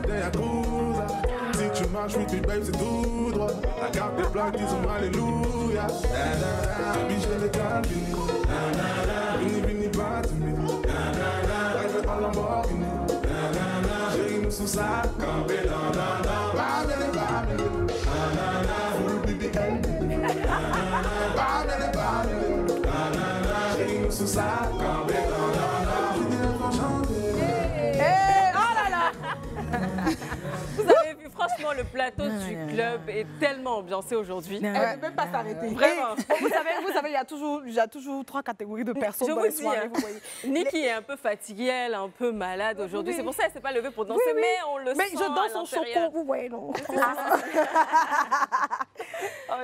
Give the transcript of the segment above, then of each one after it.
d'un Yakuza. Si tu marches, oui, tu babe, c'est tout droit. La carte des plaques, disons alléluia. Baby, j'ai les calvini. Vini, vini, batimi. Life en Lamborghini. Chérie, nous sous ça, campé dans Bamele, bamele. Full baby, Bamele, bamele. Chérie, nous sous ça, campé dans Vous avez vu, franchement, le plateau du club est tellement ambiancé aujourd'hui. Elle ne peut même pas s'arrêter. Vraiment. Vous savez, il y a toujours 3 catégories de personnes. Je dans vous les dis, soirées, vous voyez. Nikki est un peu fatiguée, elle est un peu malade aujourd'hui. Oui. C'est pour ça qu'elle ne s'est pas levée pour danser, mais on le Mais sent je danse à en l'intérieur. choco, ouais, non.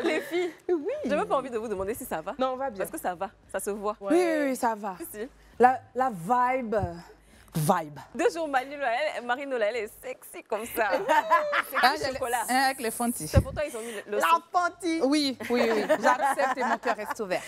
Les filles, Oui. j'ai même pas envie de vous demander si ça va. Non, on va bien. Parce que ça va, ça se voit. Oui, ça va. Si. La vibe. Deux jours, Marine-Ola, elle est sexy comme ça. C'est du chocolat. Avec les fontis. C'est pour toi ils ont mis le son. La panty. Oui, j'accepte et mon cœur reste ouvert.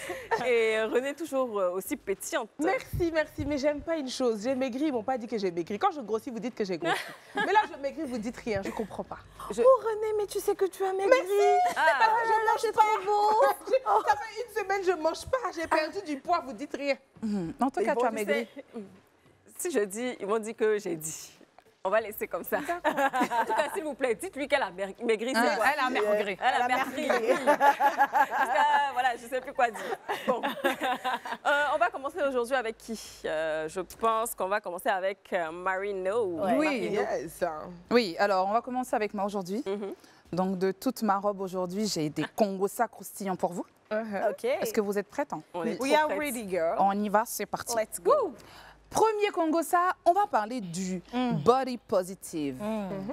Et Renée toujours aussi pétillante. Merci, mais j'aime pas une chose. J'ai maigri, ils m'ont pas dit que j'ai maigri. Quand je grossis, vous dites que j'ai grossi. Mais là, je maigris, vous dites rien, je comprends pas. Oh René, mais tu sais que tu as maigri. Merci. Ah. Je mange pas beau. Ça fait une semaine, je mange pas. J'ai perdu du poids, vous dites rien. En tout cas, tu as Tu maigri. sais, si je dis, ils vont dire que j'ai dit. On va laisser comme ça. En tout cas, s'il vous plaît, dites-lui qu'elle a maigri. C'est quoi? Elle a maigri. Elle a maigri. Voilà, je ne sais plus quoi dire. Bon. On va commencer aujourd'hui avec qui? Je pense qu'on va commencer avec Marino. Oui. Oui, alors on va commencer avec moi aujourd'hui. Donc de toute ma robe aujourd'hui, j'ai des congosa croustillants pour vous. OK. Est-ce que vous êtes prête? On est We trop are prêtes. ready, girl. On y va, c'est parti. Let's go. Premier congosa, on va parler du body positive,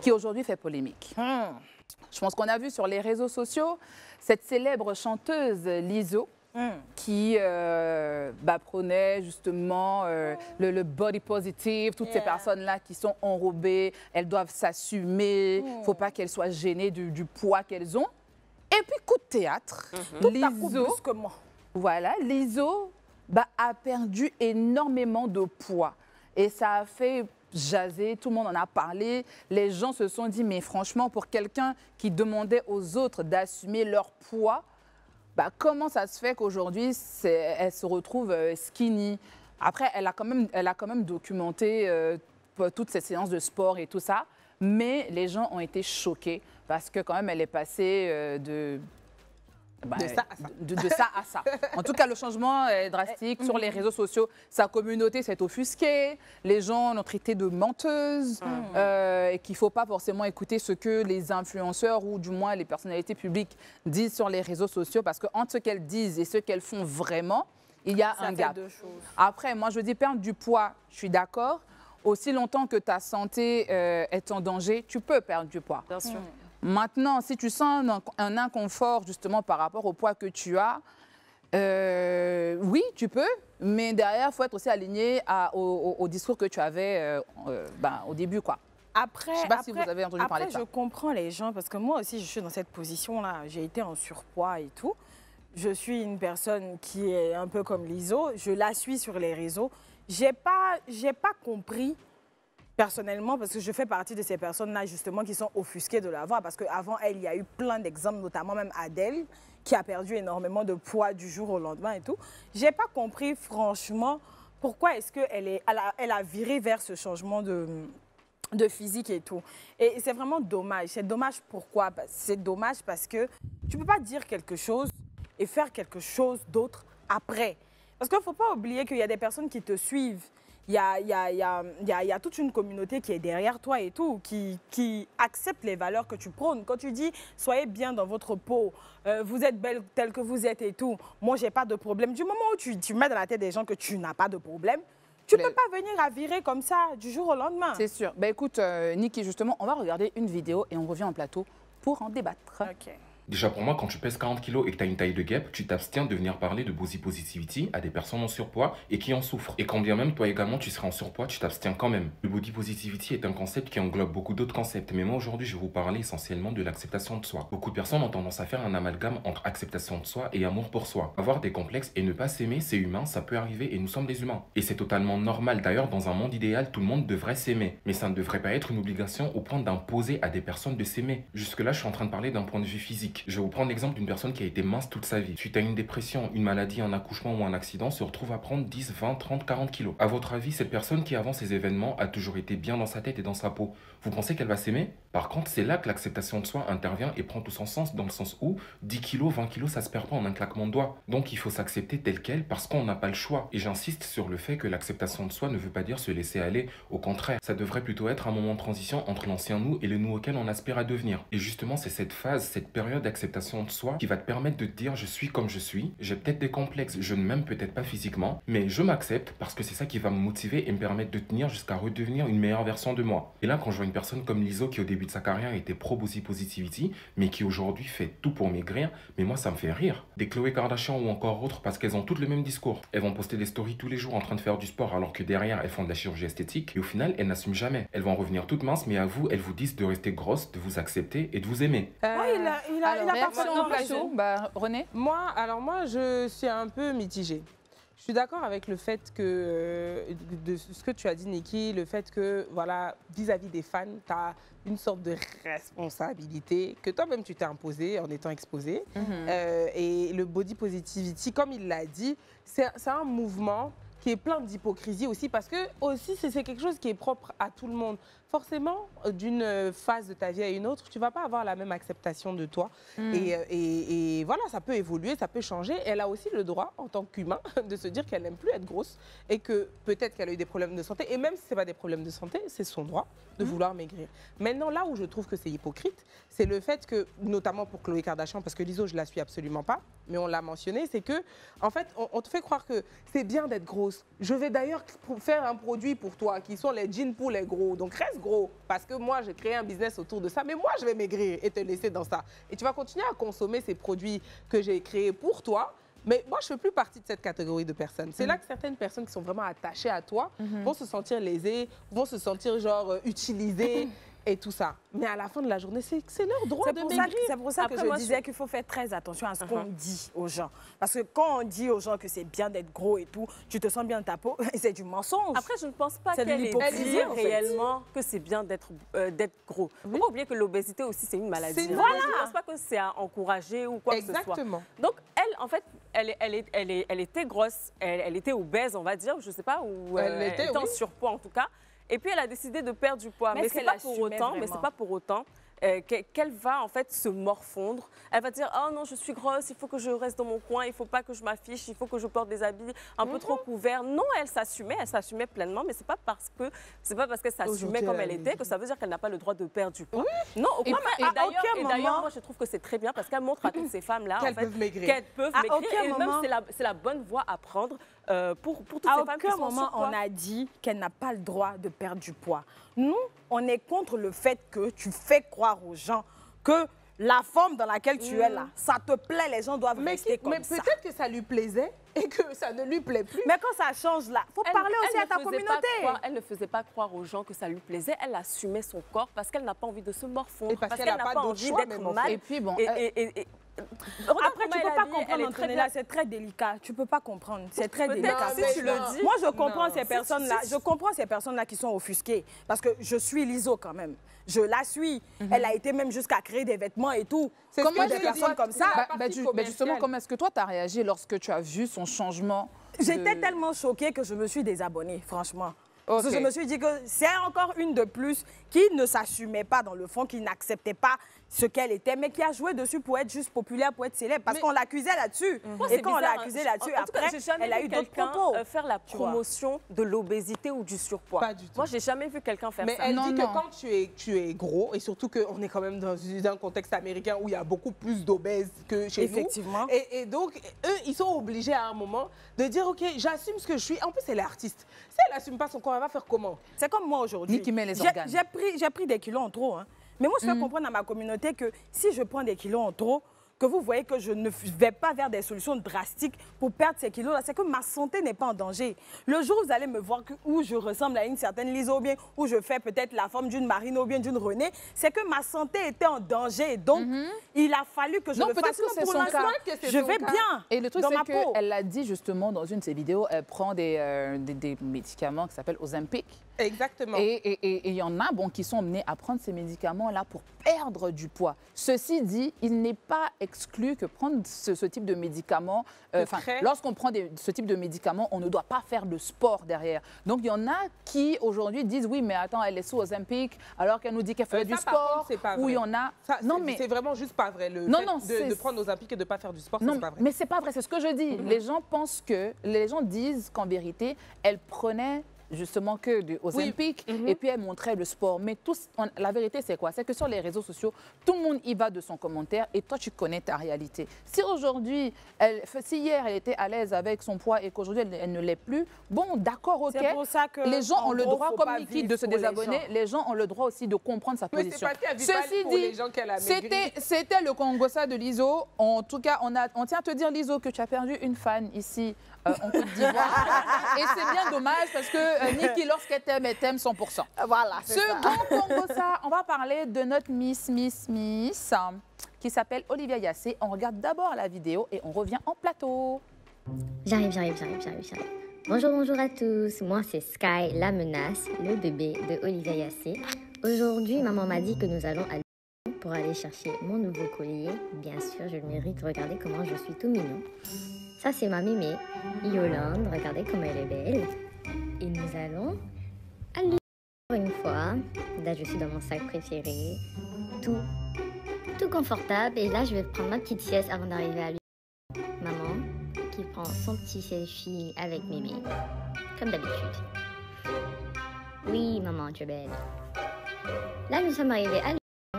qui aujourd'hui fait polémique. Je pense qu'on a vu sur les réseaux sociaux cette célèbre chanteuse Lizzo qui prônait justement le body positive, toutes ces personnes-là qui sont enrobées, elles doivent s'assumer, il ne faut pas qu'elles soient gênées du poids qu'elles ont. Et puis coup de théâtre, Lizzo a perdu énormément de poids et ça a fait jaser, tout le monde en a parlé. Les gens se sont dit, mais franchement, pour quelqu'un qui demandait aux autres d'assumer leur poids, comment ça se fait qu'aujourd'hui, elle se retrouve skinny? Après, elle a quand même documenté toutes ces séances de sport et tout ça, mais les gens ont été choqués parce que quand même, elle est passée de ça à ça. En tout cas, le changement est drastique. Sur les réseaux sociaux, sa communauté s'est offusquée. Les gens l'ont traité de menteuse et qu'il ne faut pas forcément écouter ce que les influenceurs ou du moins les personnalités publiques disent sur les réseaux sociaux parce qu'entre ce qu'elles disent et ce qu'elles font vraiment, il y a un gap. Après, moi, je dis perdre du poids, je suis d'accord. Aussi longtemps que ta santé est en danger, tu peux perdre du poids. Bien sûr. Maintenant, si tu sens un inconfort justement par rapport au poids que tu as, oui, tu peux, mais derrière, il faut être aussi aligné au discours que tu avais au début, quoi. Après, je ne sais pas si vous avez entendu parler de ça. Je comprends les gens parce que moi aussi, je suis dans cette position-là. J'ai été en surpoids et tout. Je suis une personne qui est un peu comme Lizzo. Je la suis sur les réseaux. J'ai pas compris personnellement, parce que je fais partie de ces personnes-là, justement, qui sont offusquées de la voir. Parce qu'avant elle, il y a eu plein d'exemples, notamment même Adèle, qui a perdu énormément de poids du jour au lendemain et tout. J'ai pas compris, franchement, pourquoi est-ce qu'elle a viré vers ce changement de physique et tout. Et c'est vraiment dommage. C'est dommage pourquoi? C'est dommage parce que tu peux pas dire quelque chose et faire quelque chose d'autre après. Parce qu'il ne faut pas oublier qu'il y a des personnes qui te suivent. Il y a toute une communauté qui est derrière toi et tout, qui accepte les valeurs que tu prônes. Quand tu dis « soyez bien dans votre peau, vous êtes belle telle que vous êtes et tout, moi, j'ai pas de problème ». Du moment où tu mets dans la tête des gens que tu n'as pas de problème, tu ne peux pas venir à virer comme ça du jour au lendemain. C'est sûr. Ben, écoute, Nikki, justement, on va regarder une vidéo et on revient en plateau pour en débattre. OK. Déjà pour moi, quand tu pèses 40 kilos et que tu as une taille de guêpe, tu t'abstiens de venir parler de body positivity à des personnes en surpoids et qui en souffrent. Et quand bien même toi également tu serais en surpoids, tu t'abstiens quand même. Le body positivity est un concept qui englobe beaucoup d'autres concepts, mais moi aujourd'hui je vais vous parler essentiellement de l'acceptation de soi. Beaucoup de personnes ont tendance à faire un amalgame entre acceptation de soi et amour pour soi. Avoir des complexes et ne pas s'aimer, c'est humain, ça peut arriver et nous sommes des humains. Et c'est totalement normal. D'ailleurs, dans un monde idéal, tout le monde devrait s'aimer. Mais ça ne devrait pas être une obligation au point d'imposer à des personnes de s'aimer. Jusque-là, je suis en train de parler d'un point de vue physique. Je vais vous prendre l'exemple d'une personne qui a été mince toute sa vie. Suite à une dépression, une maladie, un accouchement ou un accident, se retrouve à prendre 10, 20, 30, 40 kilos. À votre avis, cette personne qui avant ces événements a toujours été bien dans sa tête et dans sa peau, vous pensez qu'elle va s'aimer? Par contre, c'est là que l'acceptation de soi intervient et prend tout son sens, dans le sens où 10 kilos, 20 kilos, ça se perd pas en un claquement de doigts. Donc il faut s'accepter tel quel parce qu'on n'a pas le choix. Et j'insiste sur le fait que l'acceptation de soi ne veut pas dire se laisser aller. Au contraire, ça devrait plutôt être un moment de transition entre l'ancien nous et le nous auquel on aspire à devenir. Et justement, c'est cette phase, cette période d'acceptation de soi qui va te permettre de te dire je suis comme je suis, j'ai peut-être des complexes, je ne m'aime peut-être pas physiquement, mais je m'accepte parce que c'est ça qui va me motiver et me permettre de tenir jusqu'à redevenir une meilleure version de moi. Et là, quand je vois une personne comme Lizzo qui au début de sa carrière était pro-body positivity, mais qui aujourd'hui fait tout pour maigrir, mais moi ça me fait rire. Des Khloé Kardashian ou encore autres parce qu'elles ont toutes le même discours. Elles vont poster des stories tous les jours en train de faire du sport alors que derrière elles font de la chirurgie esthétique et au final elles n'assument jamais. Elles vont revenir toutes minces mais à vous, elles vous disent de rester grosses, de vous accepter et de vous aimer. Il a Réaction parfaitement plutôt, bah, René? Moi, je suis un peu mitigée. Je suis d'accord avec le fait que, de ce que tu as dit, Niki, le fait que, voilà, vis-à-vis des fans, tu as une sorte de responsabilité que toi-même tu t'es imposée en étant exposée. Et le body positivity, comme il l'a dit, c'est un mouvement qui est plein d'hypocrisie aussi, parce que aussi c'est quelque chose qui est propre à tout le monde. Forcément, d'une phase de ta vie à une autre, tu ne vas pas avoir la même acceptation de toi. Et voilà, ça peut évoluer, ça peut changer. Elle a aussi le droit, en tant qu'humain, de se dire qu'elle n'aime plus être grosse et que peut-être qu'elle a eu des problèmes de santé. Et même si ce n'est pas des problèmes de santé, c'est son droit de vouloir maigrir. Maintenant, là où je trouve que c'est hypocrite, c'est le fait que, notamment pour Khloé Kardashian, parce que Lizzo, je ne la suis absolument pas, mais on l'a mentionné, c'est que, en fait, on te fait croire que c'est bien d'être grosse. Je vais d'ailleurs faire un produit pour toi, qui sont les jeans pour les gros. Donc, reste gros, parce que moi, j'ai créé un business autour de ça, mais moi, je vais maigrir et te laisser dans ça. Et tu vas continuer à consommer ces produits que j'ai créés pour toi, mais moi, je ne fais plus partie de cette catégorie de personnes. C'est là que certaines personnes qui sont vraiment attachées à toi vont se sentir lésées, vont se sentir genre utilisées et tout ça. Mais à la fin de la journée, c'est leur droit de maigrir. C'est pour ça que je disais qu'il faut faire très attention à ce qu'on dit aux gens. Parce que quand on dit aux gens que c'est bien d'être gros et tout, tu te sens bien dans ta peau, c'est du mensonge. Après, je ne pense pas C'est de qu'elle ait l'hypocrisie, dit en fait. réellement que c'est bien d'être gros. Il ne faut pas oublier que l'obésité aussi, c'est une maladie. C'est- Voilà. Je ne pense pas que c'est à encourager ou quoi que ce soit. Exactement. Donc, elle, en fait, elle était grosse, elle était obèse, on va dire, je ne sais pas, ou Elle était, en oui. surpoids en tout cas. Et puis, elle a décidé de perdre du poids. Mais Mais est-ce c'est qu'elle pas pour assumait autant, vraiment? qu'elle va en fait se morfondre. Elle va dire oh non, je suis grosse, il faut que je reste dans mon coin, il faut pas que je m'affiche, il faut que je porte des habits un peu trop couverts. Non, elle s'assumait pleinement, mais c'est pas parce qu'elle s'assumait Aujourd'hui, comme elle elle est- était que ça veut dire qu'elle n'a pas le droit de perdre du poids. Non, au Et contraire. puis, à aucun Et d'ailleurs, moment- moi je trouve que c'est très bien parce qu'elle montre à toutes ces femmes là Qu'elles peuvent maigrir. qu'elles peuvent À maigrir. aucun Et moment- même c'est la bonne voie à prendre pour toutes À ces femmes qui aucun sont en moment, surpoids. on a dit qu'elle n'a pas le droit de perdre du poids. Nous, on est contre le fait que tu fais croire aux gens que la forme dans laquelle tu es là, ça te plaît, les gens doivent rester comme ça. peut-être que ça lui plaisait et que ça ne lui plaît plus. Mais quand ça change là, faut parler aussi à ta communauté. Elle ne faisait pas croire aux gens que ça lui plaisait. Elle assumait son corps parce qu'elle n'a pas envie de se morfondre. Et parce qu'elle n'a pas d'autre envie choix, d'être même, en mal. fait. Et puis, bon, Après, tu peux pas comprendre, Antonella, c'est très délicat. Tu peux pas comprendre, c'est très Peut-être délicat. si tu le dis. Moi, je comprends Non. ces personnes-là. Je comprends ces personnes-là qui sont offusquées. Parce que je suis Lizzo quand même. Je la suis. Elle a été même jusqu'à créer des vêtements et tout. C'est Comment ce que des je personnes dis. comme ça La partie justement, commerciale. comment est-ce que toi, tu as réagi lorsque tu as vu son changement J'étais de- tellement choquée que je me suis désabonnée, franchement. Parce que Ok. je me suis dit que c'est encore une de plus qui ne s'assumait pas dans le fond, qui n'acceptait pas ce qu'elle était, mais qui a joué dessus pour être juste populaire, pour être célèbre. Parce Mais- qu'on l'accusait là-dessus. Moi, Et c'est quand on l'a bizarre, accusée hein. là-dessus, En tout cas, après, j'ai jamais elle a vu eu d'autres quelqu'un, propos. faire la Tu vois. promotion de l'obésité ou du surpoids. Pas du tout. Moi, j'ai jamais vu quelqu'un faire Mais ça. elle Non, dit non. que quand tu es gros, et surtout qu'on est quand même dans un contexte américain où il y a beaucoup plus d'obèses que chez Effectivement. nous. Et donc, eux, ils sont obligés à un moment de dire, OK, j'assume ce que je suis. En plus, elle est artiste. Si elle n'assume pas son corps, elle va faire comment? C'est comme moi aujourd'hui. Ni qui met les J'ai- organes. J'ai pris des kilos en trop. Hein. Mais moi, je fais comprendre à ma communauté que si je prends des kilos en trop, que vous voyez que je ne vais pas vers des solutions drastiques pour perdre ces kilos-là, c'est que ma santé n'est pas en danger. Le jour où vous allez me voir où je ressemble à une certaine Liso, ou bien où je fais peut-être la forme d'une Marine ou bien d'une Renée, c'est que ma santé était en danger. Donc, il a fallu que je le fasse. Que Pour l'instant, je vais bien. Et le truc, dans ma c'est peau. qu'elle l'a dit justement dans une de ses vidéos, elle prend des médicaments qui s'appellent Ozempic. Exactement. Et il y en a qui sont amenés à prendre ces médicaments-là pour perdre du poids. Ceci dit, il n'est pas exclu que prendre ce type de médicaments, lorsqu'on prend ce type de médicaments, on ne doit pas faire de sport derrière. Donc, il y en a qui aujourd'hui disent, oui, mais attends, elle est sous Ozempic, alors qu'elle nous dit qu'elle fait du sport. Ou il y en a... C'est vraiment juste pas vrai. Le fait de prendre Ozempic et de ne pas faire du sport, c'est pas vrai. Mais c'est pas vrai, c'est ce que je dis. Les gens pensent que, les gens disent qu'en vérité, elle prenait justement que du Ozempic et puis elle montrait le sport. Mais la vérité, c'est quoi? C'est que sur les réseaux sociaux, tout le monde y va de son commentaire et toi, tu connais ta réalité. Si aujourd'hui, si hier, elle était à l'aise avec son poids et qu'aujourd'hui, elle ne l'est plus, bon, d'accord, ok. C'est pour ça que, les gens ont le droit, comme Niki, de se pour les désabonner. Les gens ont le droit aussi de comprendre sa position. Mais c'est parce qu'elle vit pas pour les gens qu'elle a maigri. C'était le Congossa de Liso. En tout cas, on tient à te dire, Liso, que tu as perdu une fan ici en Côte d'Ivoire. Et c'est bien dommage parce que Niki, lorsqu'elle t'aime, elle t'aime 100%. Voilà, c'est ça. Second Congossa, on va parler de notre Miss, qui s'appelle Olivia Yassé. On regarde d'abord la vidéo et on revient en plateau. J'arrive. Bonjour à tous. Moi, c'est Sky, la menace, le bébé de Olivia Yassé. Aujourd'hui, maman m'a dit que nous allons à Lyon pour aller chercher mon nouveau collier. Bien sûr, je le mérite. Regardez comment je suis tout mignon. Ça, c'est ma mémé, Yolande. Regardez comme elle est belle. Et nous allons à Lyon une fois. Là, je suis dans mon sac préféré. Tout confortable. Et là, je vais prendre ma petite sieste avant d'arriver à Lyon. Maman qui prend son petit selfie avec mémé. Comme d'habitude. Oui, maman, tu es belle. Là, nous sommes arrivés à Lyon.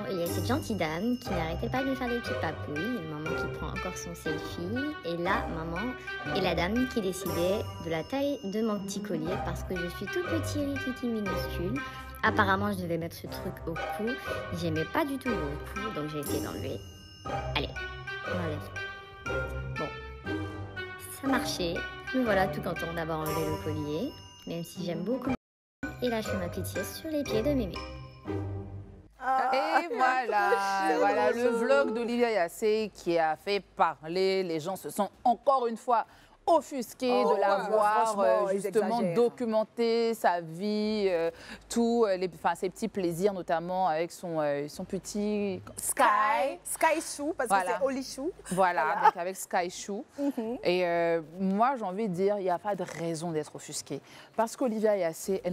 Il y a cette gentille dame qui n'arrêtait pas de faire des petites papouilles. Maman qui prend encore son selfie. Et là, maman et la dame qui décidait de la taille de mon petit collier parce que je suis tout petit, rikiki, minuscule. Apparemment, je devais mettre ce truc au cou. J'aimais pas du tout au cou, donc j'ai essayé d'enlever. Allez, on enlève. Bon, ça marchait. Nous voilà tout contents d'avoir enlevé le collier, même si j'aime beaucoup. Et là, je fais ma petite sieste sur les pieds de mémé. Et voilà le vlog d'Olivia Yassé qui a fait parler. Les gens se sont encore une fois offusqués de la voir justement documenter sa vie, ses petits plaisirs, notamment avec son petit Sky Chou, parce que c'est Oli Chou. Voilà, donc avec Sky Chou. Et moi, j'ai envie de dire, il n'y a pas de raison d'être offusqué. Parce qu'Olivia Yassé,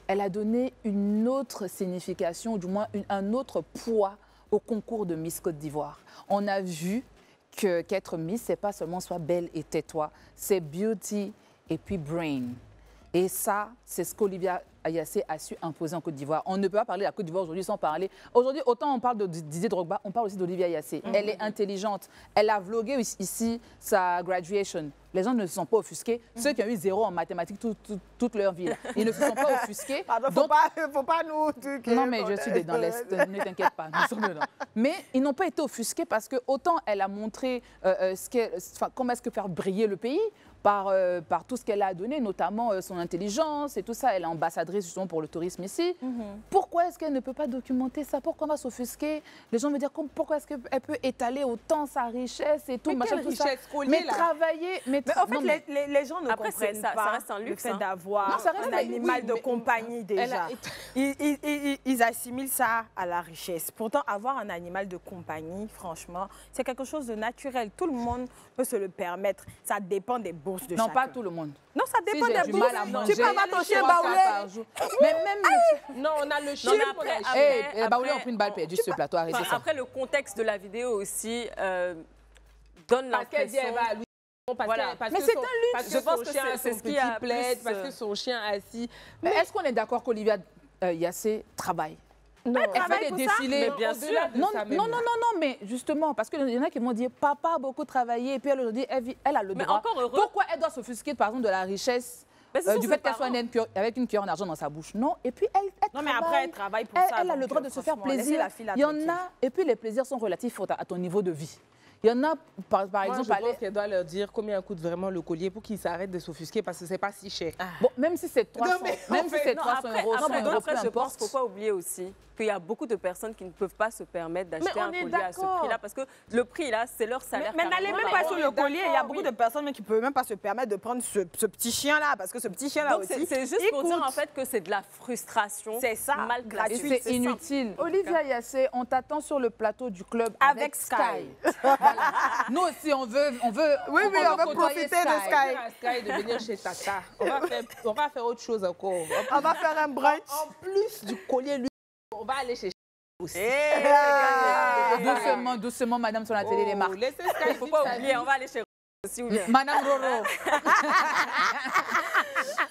elle a donné une autre signification, ou du moins un autre poids au concours de Miss Côte d'Ivoire. On a vu qu'être Miss, c'est pas seulement sois belle et tais-toi, c'est beauty et puis brain. Et ça, c'est ce qu'Olivia Yassé a su imposer en Côte d'Ivoire. On ne peut pas parler de la Côte d'Ivoire aujourd'hui sans parler. Aujourd'hui, autant on parle de Didier Drogba, on parle aussi d'Olivia Yassé. Elle est intelligente. Elle a vlogué ici sa graduation. Les gens ne se sont pas offusqués. Ceux qui ont eu 0 en mathématiques toute leur vie, là, ils ne se sont pas offusqués. Pardon, donc, faut pas nous... Non, mais je suis dans l'Est, ne t'inquiète pas, nous sommes dedans. Mais ils n'ont pas été offusqués parce que autant elle a montré comment est-ce que faire briller le pays, par tout ce qu'elle a donné, notamment son intelligence et tout ça. Elle est ambassadrice justement pour le tourisme ici. Pourquoi est-ce qu'elle ne peut pas documenter ça? Pourquoi on va s'offusquer? Les gens vont dire pourquoi est-ce qu'elle peut étaler autant sa richesse et tout, mais machin, quelle tout ça. richesse collier, Mais là. travailler... Mais en fait, les gens ne Après, comprennent ça pas reste un luxe, le fait hein. d'avoir ça reste un animal de mais compagnie déjà. Ils assimilent ça à la richesse. Pourtant, avoir un animal de compagnie, franchement, c'est quelque chose de naturel. Tout le monde peut se le permettre. Ça dépend des bourses de Non, chacun. pas tout le monde. Non, ça Si dépend j'ai des du bourses. mal à manger, Tu peux avoir ton chien 3 fois baoulé. par jour. Mais même... Non, on a le chien. Non, mais après, Baoulé ont pris une balle perdue sur ce plateau, arrêtez ça. Après, le contexte de la vidéo aussi donne Parce qu'elle dit l'impression... elle va à Louis. Voilà. Parce Mais que c'est son- un luxe. Parce que Je pense son que chien a c'est son ce qui petit a plaid, plus, parce que son chien assis. Mais est-ce qu'on est d'accord qu'Olivia Yassé travaille? Non, Elle fait des défilés. Mais bien sûr. Non, mais justement, parce qu'il y en a qui vont dire papa a beaucoup travaillé, et puis elle dit elle a le Mais droit. encore heureux. Pourquoi elle doit s'offusquer, par exemple, de la richesse, Mais ce sont du ses fait qu'elle soit parents. avec une cuillère en argent dans sa bouche? Non. Et puis elle Non, mais après, elle travaille pour ça. Elle a le donc, droit de se faire franchement, laissez plaisir. la fille la Il y en tranquille. a, et puis les plaisirs sont relatifs à ton niveau de vie. Il y en a, par Moi, exemple, je pense qu'elle doit leur dire combien coûte vraiment le collier pour qu'ils s'arrêtent de s'offusquer parce que c'est pas si cher. bon, même si c'est 300, mais même si c'est Non, 300 euros, 100 euros, peu après, je pense importe. qu'il ne faut pas oublier aussi qu'il y a beaucoup de personnes qui ne peuvent pas se permettre d'acheter Mais on un est collier à ce d'accord. prix-là parce que le prix, là, c'est leur salaire. Mais n'allez carrément. même pas sur le collier. Il y a d'accord, beaucoup oui. de personnes qui ne peuvent même pas se permettre de prendre ce petit chien-là. Parce que ce petit chien-là Donc, aussi, c'est juste il pour dire coûte. en fait que c'est de la frustration. C'est ça, mal Et gratuit. placée. c'est inutile. Olivia Yassé, on t'attend sur le plateau du club Avec Sky. Voilà. Nous aussi, on veut Oui, on veut côtoyer profiter de Sky. À Sky de venir chez Tata. On va faire autre chose encore. On va faire un brunch. En plus du collier, lui, on va aller chez aussi. Doucement, doucement, madame, sur la télé, les marques. Laissez Sky. Il ne faut pas oublier, on va aller chez aussi ou bien. Madame Roro.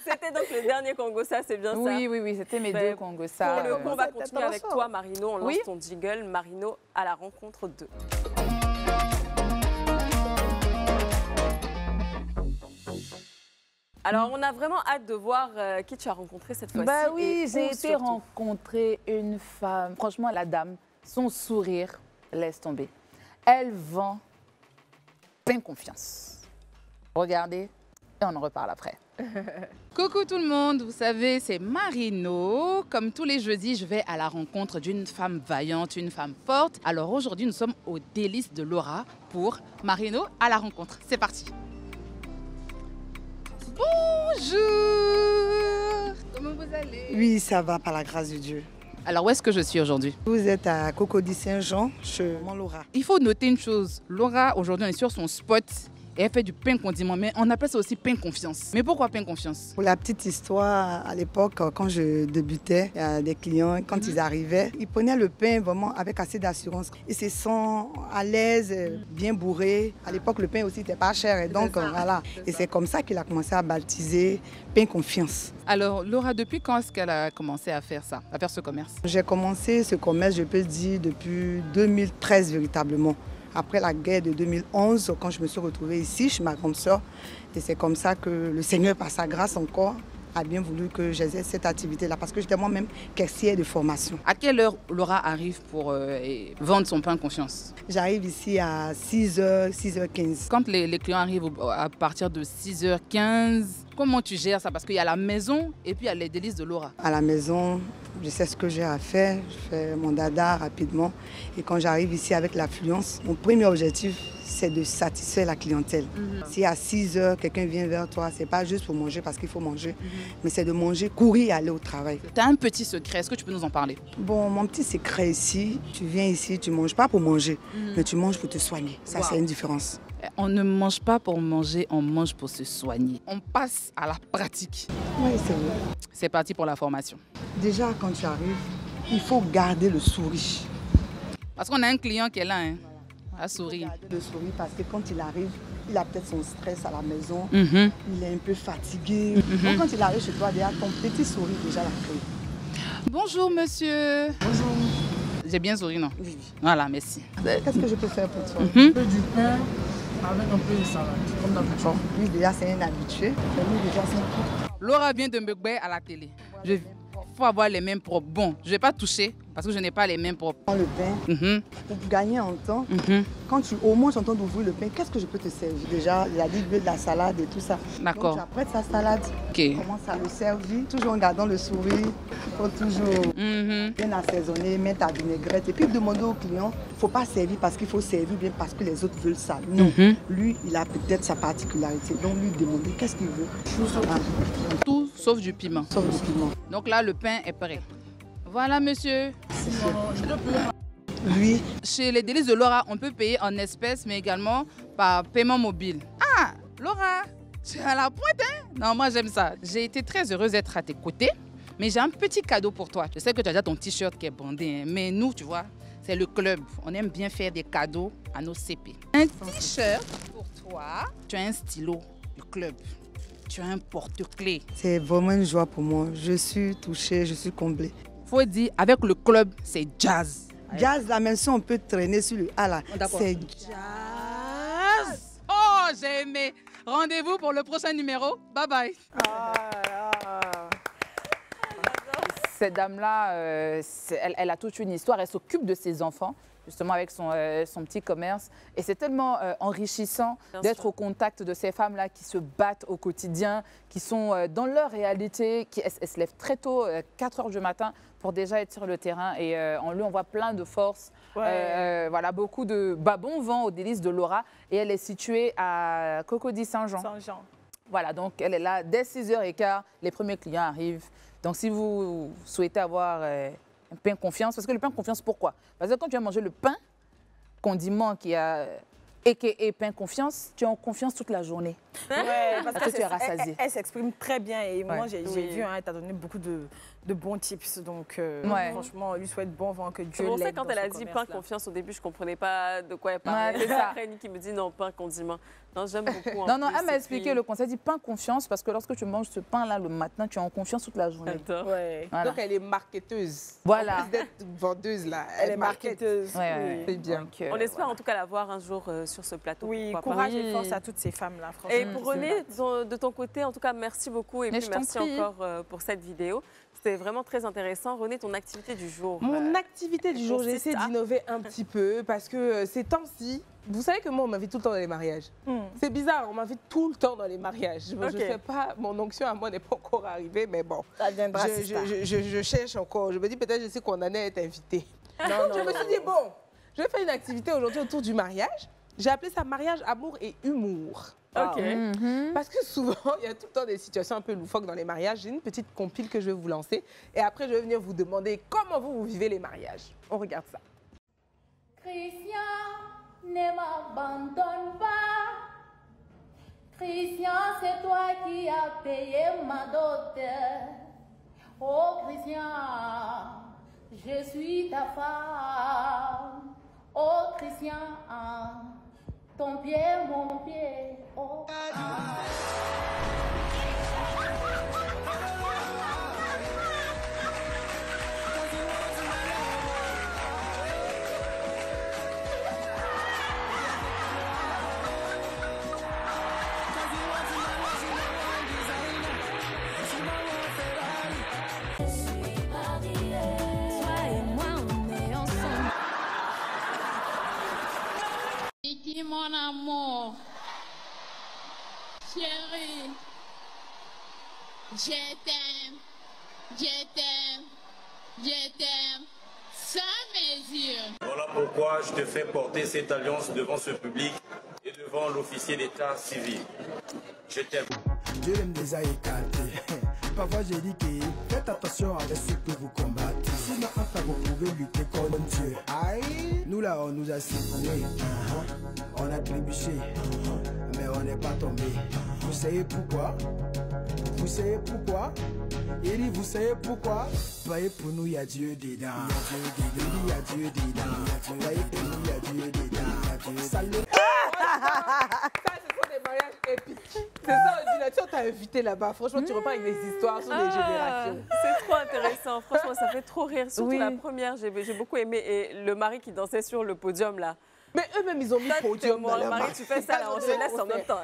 C'était donc le dernier Congo, ça, c'est bien ça. Oui, c'était mes Ben, deux Congos. Ça, Pour le coup, on va C'était continuer avec intéressant. toi, Marino. On lance Oui. ton jingle, Marino à la rencontre 2. Alors, on a vraiment hâte de voir qui tu as rencontré cette fois-ci. Bah et oui, où j'ai été surtout. rencontrer une femme. Franchement, la dame, son sourire, laisse tomber. Elle vend plein confiance. Regardez, et on en reparle après. Coucou tout le monde, vous savez, c'est Marino. Comme tous les jeudis, je vais à la rencontre d'une femme vaillante, une femme forte. Alors aujourd'hui, nous sommes au Délices de Laura pour Marino à la rencontre. C'est parti. Bonjour. Comment vous allez? Oui, ça va, par la grâce de Dieu. Alors où est-ce que je suis aujourd'hui? Vous êtes à Cocody Saint-Jean, chez Mont-Laura. Il faut noter une chose. Laura, aujourd'hui, on est sur son spot et elle fait du pain condiment, mais on appelle ça aussi pain confiance. Mais pourquoi pain confiance? Pour la petite histoire, à l'époque, quand je débutais, il y a des clients, quand ils arrivaient, ils prenaient le pain vraiment avec assez d'assurance. Ils se sentent à l'aise, bien bourrés. À l'époque, le pain aussi n'était pas cher. Et donc, voilà. Et c'est comme ça qu'il a commencé à baptiser pain confiance. Alors, Laura, depuis quand est-ce qu'elle a commencé à faire ça, à faire ce commerce? J'ai commencé ce commerce, je peux dire, depuis 2013 véritablement. Après la guerre de 2011, quand je me suis retrouvée ici chez ma grande sœur. Et c'est comme ça que le Seigneur, par sa grâce encore, a bien voulu que j'exerce cette activité-là. Parce que j'étais moi-même caissière de formation. À quelle heure Laura arrive pour vendre son pain confiance? J'arrive ici à 6h, 6h15. Quand les clients arrivent à partir de 6h15, comment tu gères ça? Parce qu'il y a la maison et puis il y a les délices de Laura. À la maison, je sais ce que j'ai à faire. Je fais mon dada rapidement. Et quand j'arrive ici avec l'affluence, mon premier objectif, c'est de satisfaire la clientèle. Si à 6h, quelqu'un vient vers toi, c'est pas juste pour manger parce qu'il faut manger, mais c'est de manger, courir et aller au travail. Tu as un petit secret, est-ce que tu peux nous en parler? Bon, mon petit secret ici, tu viens ici, tu manges pas pour manger, mais tu manges pour te soigner. Ça, c'est une différence. On ne mange pas pour manger, on mange pour se soigner. On passe à la pratique. Oui, c'est vrai. C'est parti pour la formation. Déjà, quand tu arrives, il faut garder le sourire. Parce qu'on a un client qui est là, hein, à sourire. Garder le sourire parce que quand il arrive, il a peut-être son stress à la maison, Mhm. il est un peu fatigué. Donc quand il arrive chez toi, déjà, ton petit sourire déjà l'accueille. Bonjour monsieur. Bonjour. J'ai bien souri, non? Oui. Voilà, merci. Qu'est-ce que je peux faire pour toi? Mhm. Un peu du pain avec un peu de salade, comme d'habitude. Lui, déjà, c'est un habitué. Mais lui, déjà, c'est un peu... Laura vient de me gbé à la télé. Il faut avoir les mains propres. Bon, je ne vais pas toucher parce que je n'ai pas les mains propres. Prends le pain. Mhm. Pour gagner en temps, Mhm. quand tu au moins j'entends d'ouvrir le pain, qu'est-ce que je peux te servir? Déjà, il a dit de la salade et tout ça. D'accord. Donc tu apprêtes sa salade, Ok. commence à le servir, toujours en gardant le sourire. Il faut toujours Mhm. bien assaisonner, mettre ta vinaigrette. Et puis demander au client, il ne faut pas servir parce qu'il faut servir bien parce que les autres veulent ça. Non, Mhm. lui, il a peut-être sa particularité. Donc lui demander qu'est-ce qu'il veut. Ah, Tout sauf du piment. sauf le piment. Donc là, le pain est prêt. Voilà, monsieur. Lui, Chez les délices de Laura, on peut payer en espèces, mais également par paiement mobile. Ah, Laura, tu es à la pointe, hein? Non, moi j'aime ça. J'ai été très heureuse d'être à tes côtés, mais j'ai un petit cadeau pour toi. Je sais que tu as déjà ton t-shirt qui est bandé, hein, mais nous, tu vois, c'est le club. On aime bien faire des cadeaux à nos CP. Un t-shirt pour toi. Tu as un stylo du club. Tu as un porte-clés. c'est vraiment une joie pour moi. Je suis touchée, je suis comblée. Faut dire, avec le club, c'est jazz. Jazz, la même si on peut traîner sur le A là, D'accord. c'est Jazz. Oh, j'ai aimé. Rendez-vous pour le prochain numéro. Bye bye. cette dame-là, elle a toute une histoire. Elle s'occupe de ses enfants, justement avec son petit commerce. Et c'est tellement enrichissant d'être au contact de ces femmes-là qui se battent au quotidien, qui sont dans leur réalité, elles se lèvent très tôt, 4 heures du matin, pour déjà être sur le terrain. Et en lui, on voit plein de force. Voilà, beaucoup de bon vent aux délices de Laura. Et elle est située à Cocody-Saint-Jean. Voilà, donc elle est là dès 6h15. Les premiers clients arrivent. Donc, si vous souhaitez avoir un pain confiance, parce que le pain confiance, pourquoi? Parce que quand tu vas manger le pain condiment qui a a.k.a. pain confiance, tu es en confiance toute la journée. Ouais, parce que tu es rassasié. Elle s'exprime très bien et moi, j'ai Oui. vu, elle t'a donné beaucoup de bons tips. Donc, Ouais. franchement, on lui souhaite bon vent, que C'est Dieu pour ça, l'aide quand dans elle a son dit pain commerce, là. confiance au début, je ne comprenais pas de quoi elle parlait. c'est ça. Après, Annie qui me dit non, pain condiment. Non, j'aime beaucoup. en Non, plus, elle m'a et expliqué puis- le conseil, dit pain confiance, parce que lorsque tu manges ce pain-là le matin, tu es en confiance toute la journée. J'adore. Ouais. Voilà. Donc, elle est marketeuse. Voilà. En plus d'être vendeuse, là. Elle est market. marketeuse. Ouais, ouais. C'est bien. Donc, On espère en tout cas la voir un jour sur ce plateau. Oui, pourquoi pas. courage Oui. et force à toutes ces femmes-là, franchement. Et pour René, de ton côté, en tout cas, merci beaucoup et Mais puis je t'en merci prie. encore pour cette vidéo. C'était vraiment très intéressant. René, ton activité du jour. Mon activité du jour, consiste j'essaie à- d'innover un petit peu parce que ces temps-ci, vous savez que moi, on m'invite tout le temps dans les mariages. C'est bizarre, on m'invite tout le temps dans les mariages. Bon, Ok. Je sais pas, mon onction à moi n'est pas encore arrivée, mais bon. Ça viendra, Je, Sista. je cherche encore. Je me dis peut-être je suis condamnée à être invitée. Non, Je me suis dit, bon, je vais faire une activité aujourd'hui autour du mariage. J'ai appelé ça mariage, amour et humour. Ok. Parce que souvent, il y a tout le temps des situations un peu loufoques dans les mariages. J'ai une petite compile que je vais vous lancer. Et après, je vais venir vous demander comment vous vivez les mariages. On regarde ça. Christian, ne m'abandonne pas. Christian, c'est toi qui as payé ma dot. Oh Christian, je suis ta femme. Oh Christian, ton pied, mon pied. Oh. Kiki, mon amour, chérie, je t'aime, je t'aime, je t'aime, sans mesure. Voilà pourquoi je te fais porter cette alliance devant ce public et devant l'officier d'état civil. Je t'aime. Dieu l'aime déjà écarté. Parfois j'ai dit que faites attention avec ce que vous combattez. Sinon après vous pouvez lutter contre Dieu. Aïe, nous là on nous a séparés. On a trébuché, mais on n'est pas tombé. Vous savez pourquoi? Vous savez pourquoi? Il dit vous savez pourquoi? Voyez pour nous il y a Dieu dedans. Il y a Dieu dedans. Voyez pour nous il y a Dieu dedans. Salut. Ça, ce sont des mariages épiques. C'est ça, ordinateur t'a invité là-bas. Franchement, tu repars avec des histoires sur des générations. C'est trop intéressant. Franchement, ça fait trop rire. Surtout Oui. la première, j'ai beaucoup aimé. Et le mari qui dansait sur le podium, là. Mais eux-mêmes, ils ont mis podium dans Moi, leur Marie, mariage. tu fais ça, là, on se laisse en même temps.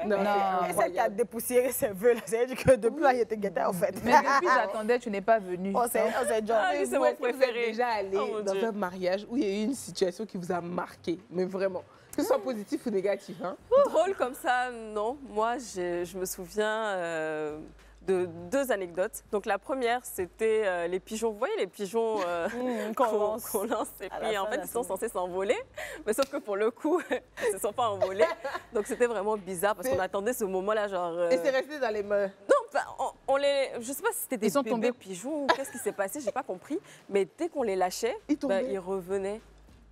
Non, Et c'est celle qui a incroyable. dépoussiéré ses vœux, là, c'est-à-dire que depuis là, il était guetté, en fait. Mais depuis, j'attendais, tu n'es pas venu. On s'est dit, Ah, Mais lui, c'est vous, mon est-ce que vous êtes préféré. déjà allé Oh, mon dans Dieu. un mariage où il y a eu une situation qui vous a marqué, mais vraiment, que ce soit positif ou négatif, hein? Drôle comme ça, non. Moi, je me souviens de 2 anecdotes. Donc, la première, c'était les pigeons. Vous voyez les pigeons qu'on lance. Et À la puis, en fin fait, de la ils sont semaine. censés s'envoler. Mais sauf que pour le coup, ils ne se sont pas envolés. Donc, c'était vraiment bizarre parce qu'on attendait ce moment-là, genre... Et c'est resté dans les mains. Non, enfin, on les... Je sais pas si c'était des Ils sont bébés tombés. pigeons ou qu'est-ce qui s'est passé, j'ai pas compris. Mais dès qu'on les lâchait, Ils tombaient. ils revenaient.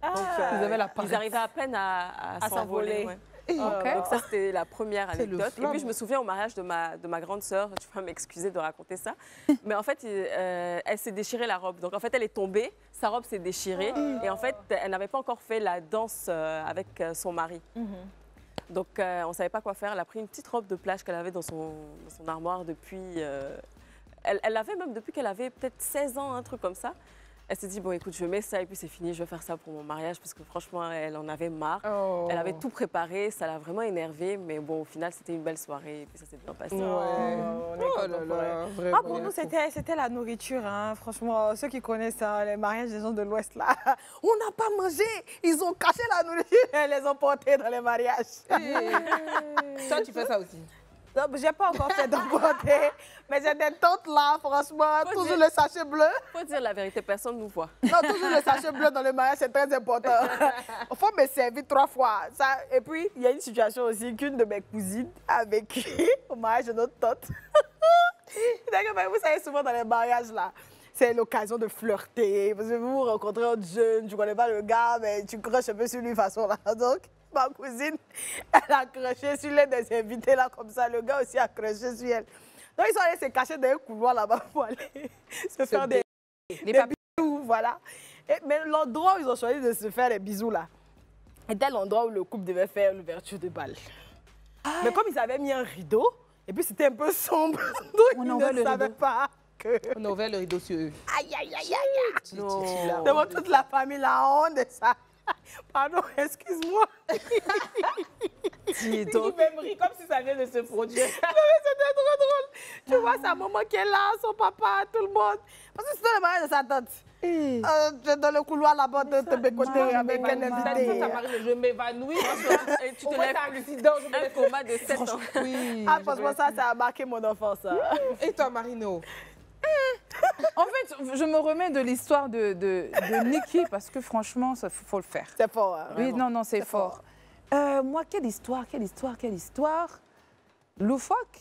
Donc, Ils avaient la ils paresse. arrivaient à peine à s'envoler. s'envoler. Ouais. Ok. Donc ça, c'était la première C'est le anecdote. Et flamme. puis, je me souviens au mariage de ma grande sœur, tu vas m'excuser de raconter ça, mais en fait, elle s'est déchirée la robe. Donc, en fait, elle est tombée, sa robe s'est déchirée, et en fait, elle n'avait pas encore fait la danse avec son mari. Donc, on ne savait pas quoi faire. Elle a pris une petite robe de plage qu'elle avait dans son armoire depuis... Elle l'avait même depuis qu'elle avait peut-être 16 ans, un truc comme ça. Elle s'est dit, bon, écoute, je mets ça et puis c'est fini, je vais faire ça pour mon mariage parce que franchement, elle en avait marre. Oh. Elle avait tout préparé, ça l'a vraiment énervée, mais bon, au final, c'était une belle soirée et puis ça s'est bien passé. Ouais. on est Oh content là là, vraiment. Ah, pour nous, c'était la nourriture, hein. Franchement, ceux qui connaissent hein, les mariages des gens de l'Ouest, là, on n'a pas mangé. Ils ont caché la nourriture et les ont portés dans les mariages. Toi, tu fais ça aussi? Non, j'ai pas encore fait d'emporter, mais j'ai des tantes là, franchement, toujours le sachet bleu. Faut dire la vérité, personne ne nous voit. Non, toujours le sachet bleu dans le mariage, c'est très important. Il faut me servir 3 fois. Ça, et puis, il y a une situation aussi qu'une de mes cousines a vécu au mariage de notre tante. D'accord, vous savez, souvent dans les mariages là, c'est l'occasion de flirter. Parce que vous vous rencontrez un jeune, tu connais pas le gars, mais tu croches un peu sur lui façon là. Donc, ma cousine, elle a croché sur l'un des invités là, comme ça. Le gars aussi a croché sur elle. Donc, ils sont allés se cacher dans un couloir là-bas pour aller se faire des bisous, voilà. Mais l'endroit où ils ont choisi de se faire des bisous là, était l'endroit où le couple devait faire l'ouverture de bal. Mais comme ils avaient mis un rideau, et puis c'était un peu sombre, donc ils ne savaient pas que... On a ouvert le rideau sur eux. Aïe, aïe, aïe, aïe, aïe. Devant toute la famille, la honte de ça. Pardon, excuse-moi. Il même ri comme si ça vient de se produire. Non, mais c'était trop drôle. Tu vois sa maman qui est là, son papa, tout le monde. Parce que c'était le mariage de sa tante. Dans le couloir là-bas, de te bécoter avec un invité. Ça m'arrive, je m'évanouis. Et tu te lèves hallucinant. un coma de 7 ans. Oui. Ah, franchement, ça a marqué mon enfance. Et toi, Marino? En fait, je me remets de l'histoire de Nikki parce que franchement, il faut le faire. C'est fort. Hein, oui, non, c'est fort. Moi, quelle histoire loufoque?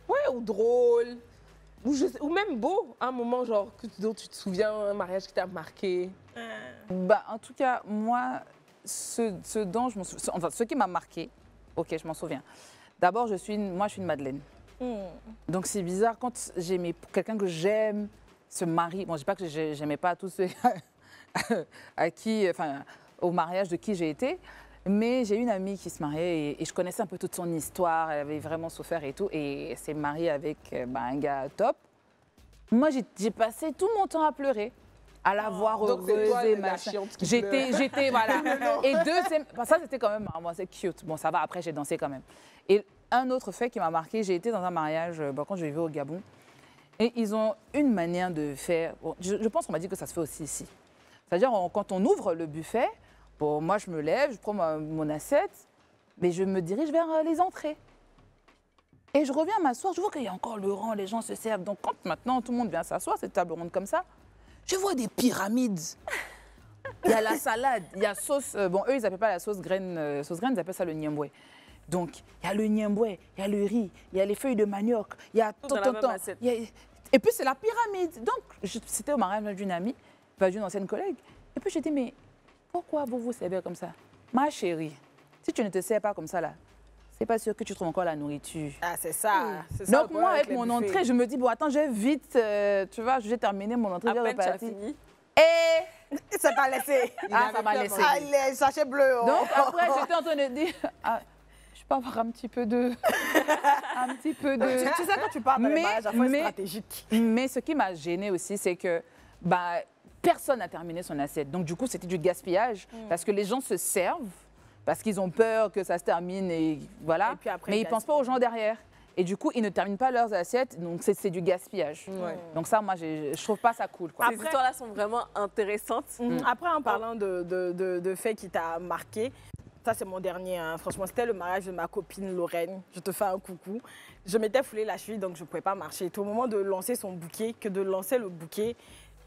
Ouais, ou drôle. Ou même beau, un moment genre dont tu te souviens, un mariage qui t'a marqué. Bah, en tout cas, moi, ce dont je m'en souviens, enfin, ce qui m'a marqué, ok, je m'en souviens. D'abord, moi, je suis une Madeleine. Donc c'est bizarre quand j'aimais quelqu'un que j'aime se marie. Bon, je dis pas que j'aimais pas tous ceux à qui, enfin, au mariage de qui j'ai été, mais j'ai une amie qui se mariait et je connaissais un peu toute son histoire. Elle avait vraiment souffert et tout, et elle s'est mariée avec un gars top. Moi, j'ai passé tout mon temps à pleurer, à la voir heureuse et machin. J'étais voilà. Et deuxième, ça c'était quand même marrant, c'est cute. Bon, ça va. Après, j'ai dansé quand même. Et un autre fait qui m'a marqué, j'ai été dans un mariage quand je vivais au Gabon. Et ils ont une manière de faire. Bon, je pense qu'on m'a dit que ça se fait aussi ici. C'est-à-dire, quand on ouvre le buffet, bon, moi, je me lève, je prends mon assiette, mais je me dirige vers les entrées. Et je reviens m'asseoir, je vois qu'il y a encore le rang, les gens se servent. Donc, quand maintenant tout le monde vient s'asseoir, cette table ronde comme ça, je vois des pyramides. Il y a la salade, il y a sauce. Bon, eux, ils n'appellent pas la sauce graine, ils appellent ça le niemboué. Donc, il y a le niemboué, il y a le riz, il y a les feuilles de manioc, il y a tout. Et puis, c'est la pyramide. Donc, c'était au mariage d'une amie, d'une ancienne collègue. Et puis, j'ai dit, mais pourquoi vous vous servez comme ça? Ma chérie, si tu ne te sers pas comme ça, là, c'est pas sûr que tu trouves encore la nourriture. Ah, c'est ça. Donc, moi, avec mon entrée, je me dis, bon, attends, je vais vite, tu vois, j'ai terminé mon entrée, je vais repartir. Et ça t'a laissé. Ah, ça m'a laissé. Ah, les sachets bleus. Donc, après, j'étais en train de dire, je peux avoir un petit peu de... Tu sais, quand tu parles dans les mariages, il faut être stratégique. Mais ce qui m'a gênée aussi, c'est que personne n'a terminé son assiette. Donc, du coup, c'était du gaspillage parce que les gens se servent parce qu'ils ont peur que ça se termine et voilà. Et puis après, mais ils ne pensent pas aux gens derrière. Et du coup, ils ne terminent pas leurs assiettes, donc c'est du gaspillage. Ouais. Donc ça, moi, je ne trouve pas ça cool. Quoi. Ces histoires-là sont vraiment intéressantes. Après, en parlant de faits qui t'a marqué, ça, c'est mon dernier. Hein. Franchement, c'était le mariage de ma copine Lorraine. Je te fais un coucou. Je m'étais foulée la cheville, donc je ne pouvais pas marcher. Au moment de lancer son bouquet, le bouquet,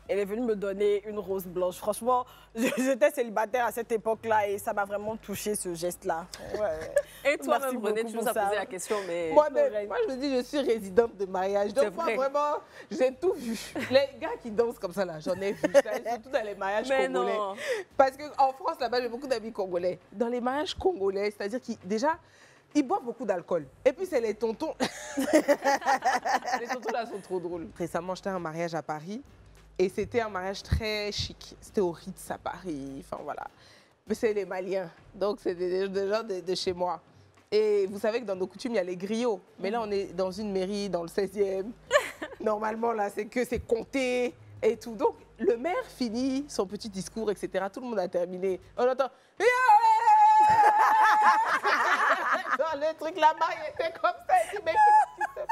elle est venue me donner une rose blanche. Franchement, j'étais célibataire à cette époque-là et ça m'a vraiment touché ce geste-là. Ouais. Et toi, même, René, tu nous as posé la question, mais... Moi, je me dis, je suis résidente de mariage. Donc, moi, vraiment, j'ai tout vu. Les gars qui dansent comme ça, là, j'en ai vu. Surtout dans les mariages congolais. Non. Parce qu'en France, là-bas, j'ai beaucoup d'amis congolais. Dans les mariages congolais, c'est-à-dire qu'ils, déjà, ils boivent beaucoup d'alcool. Et puis, c'est les tontons. Les tontons, là, sont trop drôles. Récemment, j'étais à un mariage à Paris. Et c'était un mariage très chic. C'était au Ritz à Paris. Enfin, voilà. Mais c'est les Maliens. Donc, c'est des gens de chez moi. Et vous savez que dans nos coutumes, il y a les griots. Mais là, on est dans une mairie, dans le 16e. Normalement, là, c'est compté et tout. Donc, le maire finit son petit discours, etc. Tout le monde a terminé. On entend... Dans le truc là-bas, il était comme ça. Il dit, mais qu'est-ce qui se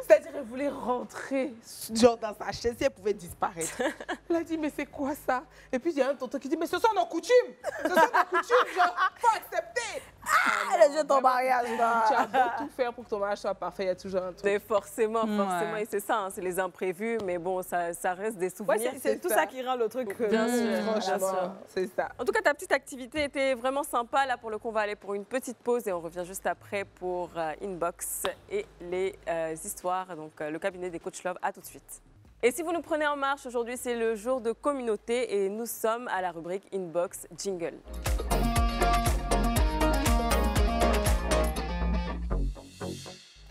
C'est-à-dire, elle voulait rentrer genre dans sa chaise, si elle pouvait disparaître. Elle a dit, mais c'est quoi ça? Et puis il y a un tonton qui dit, mais ce sont nos coutumes. Ce sont nos coutumes, genre, faut accepter. Les jeux ton mariage, là. Tu as beau tout faire pour que ton mariage soit parfait, il y a toujours un truc. Mais forcément, et c'est ça, hein, c'est les imprévus, mais bon, ça reste des souvenirs. Ouais, c'est tout ça qui rend le truc. Bien sûr, franchement, c'est ça. En tout cas, ta petite activité était vraiment sympa. Là, pour le coup, on va aller pour une petite pause et on revient juste après pour Inbox et les histoires, donc le cabinet des coachs Love. À tout de suite. Et si vous nous prenez en marche, aujourd'hui, c'est le jour de communauté et nous sommes à la rubrique Inbox Jingle.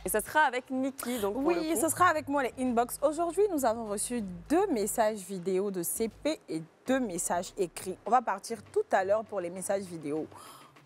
Et ça sera avec Niki, donc pour le Oui, coup. ce sera avec moi les inbox. Aujourd'hui, nous avons reçu 2 messages vidéo de CP et 2 messages écrits. On va partir tout à l'heure pour les messages vidéo.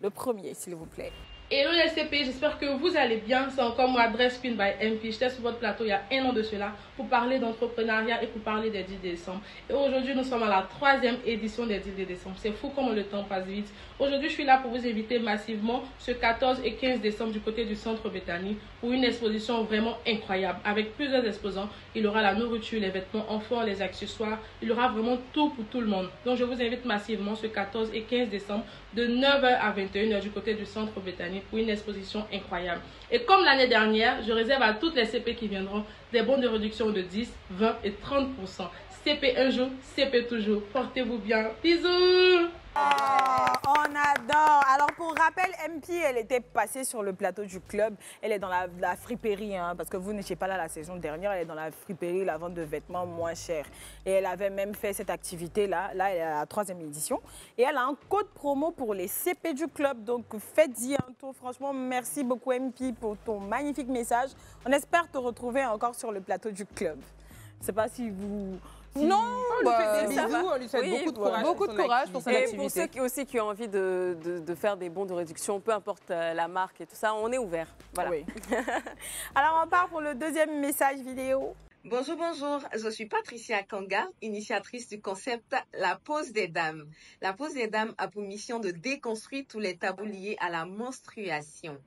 Le premier, s'il vous plaît. Hello les CP, j'espère que vous allez bien. C'est encore moi, Dress Queen by MP. J'étais sur votre plateau il y a un an de cela pour parler d'entrepreneuriat et pour parler des deals de décembre. Et aujourd'hui, nous sommes à la 3e édition des deals de décembre. C'est fou comment le temps passe vite. Aujourd'hui, je suis là pour vous inviter massivement ce 14 et 15 décembre du côté du centre Bethany pour une exposition vraiment incroyable avec plusieurs exposants. Il y aura la nourriture, les vêtements enfants, les accessoires. Il y aura vraiment tout pour tout le monde. Donc, je vous invite massivement ce 14 et 15 décembre de 9h à 21h du côté du centre Bethany pour une exposition incroyable. Et comme l'année dernière, je réserve à toutes les CP qui viendront des bons de réduction de 10, 20 et 30%. CP un jour, CP toujours. Portez-vous bien. Bisous! On adore. Alors pour rappel, MP, elle était passée sur le plateau du club. Elle est dans la friperie, hein, parce que vous n'étiez pas là la saison dernière. Elle est dans la friperie, la vente de vêtements moins chers. Et elle avait même fait cette activité-là. Là, elle est à la 3e édition. Et elle a un code promo pour les CP du club. Donc faites-y un tour. Franchement, merci beaucoup MP pour ton magnifique message. On espère te retrouver encore sur le plateau du club. Je ne sais pas si vous... Non, on lui fait des bisous, on lui souhaite beaucoup de courage pour son activité. Et pour ceux aussi qui ont envie de faire des bons de réduction, peu importe la marque et tout ça, on est ouvert. Voilà. Oui. Alors on part pour le 2e message vidéo. Bonjour, bonjour. Je suis Patricia Kanga, initiatrice du concept La Pause des Dames. La Pause des Dames a pour mission de déconstruire tous les tabous liés à la menstruation.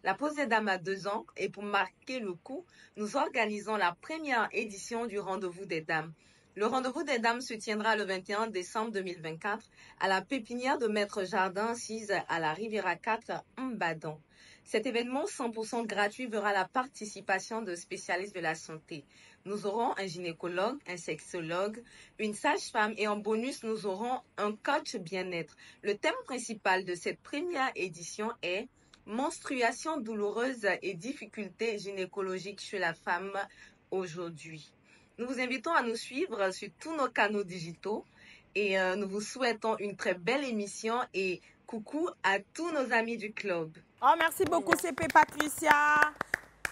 La Pause des Dames a 2 ans et pour marquer le coup, nous organisons la première édition du Rendez-vous des Dames. Le Rendez-vous des Dames se tiendra le 21 décembre 2024 à la pépinière de Maître Jardin assise à la Riviera 4, Mbadan. Cet événement 100% gratuit verra la participation de spécialistes de la santé. Nous aurons un gynécologue, un sexologue, une sage-femme et en bonus, nous aurons un coach bien-être. Le thème principal de cette première édition est menstruation douloureuse et difficultés gynécologiques chez la femme aujourd'hui. Nous vous invitons à nous suivre sur tous nos canaux digitaux et nous vous souhaitons une très belle émission et coucou à tous nos amis du club. Oh, merci beaucoup CP Patricia.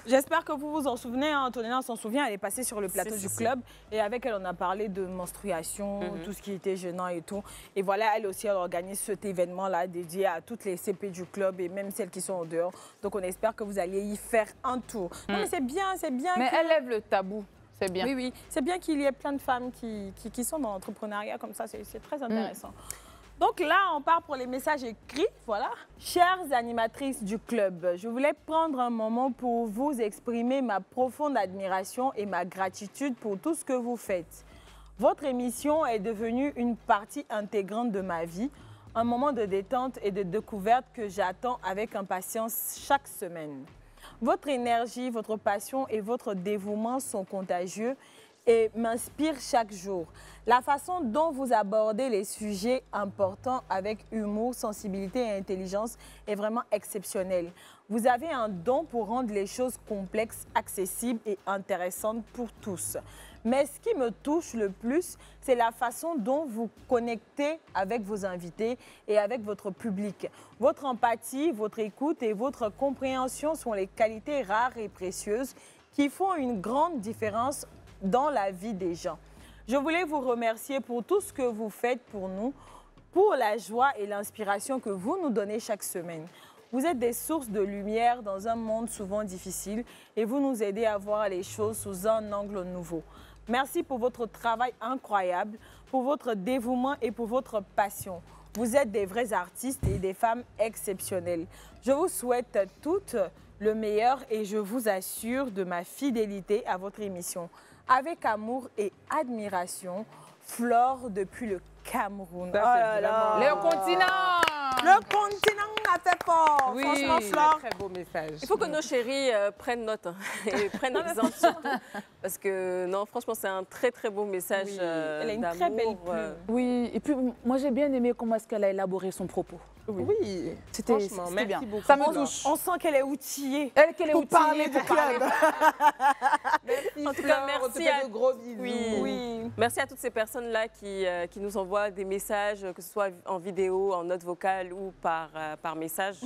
J'espère que vous vous en souvenez, hein. Antonella s'en souvient, elle est passée sur le plateau du club et avec elle on a parlé de menstruation, tout ce qui était gênant et tout. Et voilà, elle aussi elle organise cet événement-là dédié à toutes les CP du club et même celles qui sont en dehors. Donc on espère que vous alliez y faire un tour. Non mais c'est bien, c'est bien. Mais elle lève le tabou. C'est bien. Oui, oui. C'est bien qu'il y ait plein de femmes qui sont dans l'entrepreneuriat comme ça. C'est très intéressant. Donc là, on part pour les messages écrits. Voilà. Chères animatrices du club, je voulais prendre un moment pour vous exprimer ma profonde admiration et ma gratitude pour tout ce que vous faites. Votre émission est devenue une partie intégrante de ma vie, un moment de détente et de découverte que j'attends avec impatience chaque semaine. Votre énergie, votre passion et votre dévouement sont contagieux et m'inspirent chaque jour. La façon dont vous abordez les sujets importants avec humour, sensibilité et intelligence est vraiment exceptionnelle. Vous avez un don pour rendre les choses complexes, accessibles et intéressantes pour tous. Mais ce qui me touche le plus, c'est la façon dont vous connectez avec vos invités et avec votre public. Votre empathie, votre écoute et votre compréhension sont les qualités rares et précieuses qui font une grande différence dans la vie des gens. Je voulais vous remercier pour tout ce que vous faites pour nous, pour la joie et l'inspiration que vous nous donnez chaque semaine. Vous êtes des sources de lumière dans un monde souvent difficile et vous nous aidez à voir les choses sous un angle nouveau. Merci pour votre travail incroyable, pour votre dévouement et pour votre passion. Vous êtes des vrais artistes et des femmes exceptionnelles. Je vous souhaite toutes le meilleur et je vous assure de ma fidélité à votre émission. Avec amour et admiration, Flore depuis le Cameroun. Ça, c'est vraiment- Le continent. Le continent a fait fort. Oui, Franchement, Flore. très beau message. Il faut que nos chéris prennent note hein, et prennent exemple surtout. Parce que, non, franchement, c'est un très, très beau message Elle a une d'amour. très belle plume. Oui, et puis moi j'ai bien aimé comment est-ce qu'elle a élaboré son propos. Oui, C'était franchement, c'était merci bien. beaucoup. Ça me Flore. touche. On sent qu'elle est outillée. Elle qu'elle est pour outillée parler du pour parler. club. Merci, En tout cas, Flore, on te merci fait à- de gros bisous. Oui. Merci à toutes ces personnes-là qui nous envoient des messages, que ce soit en vidéo, en note vocale ou par message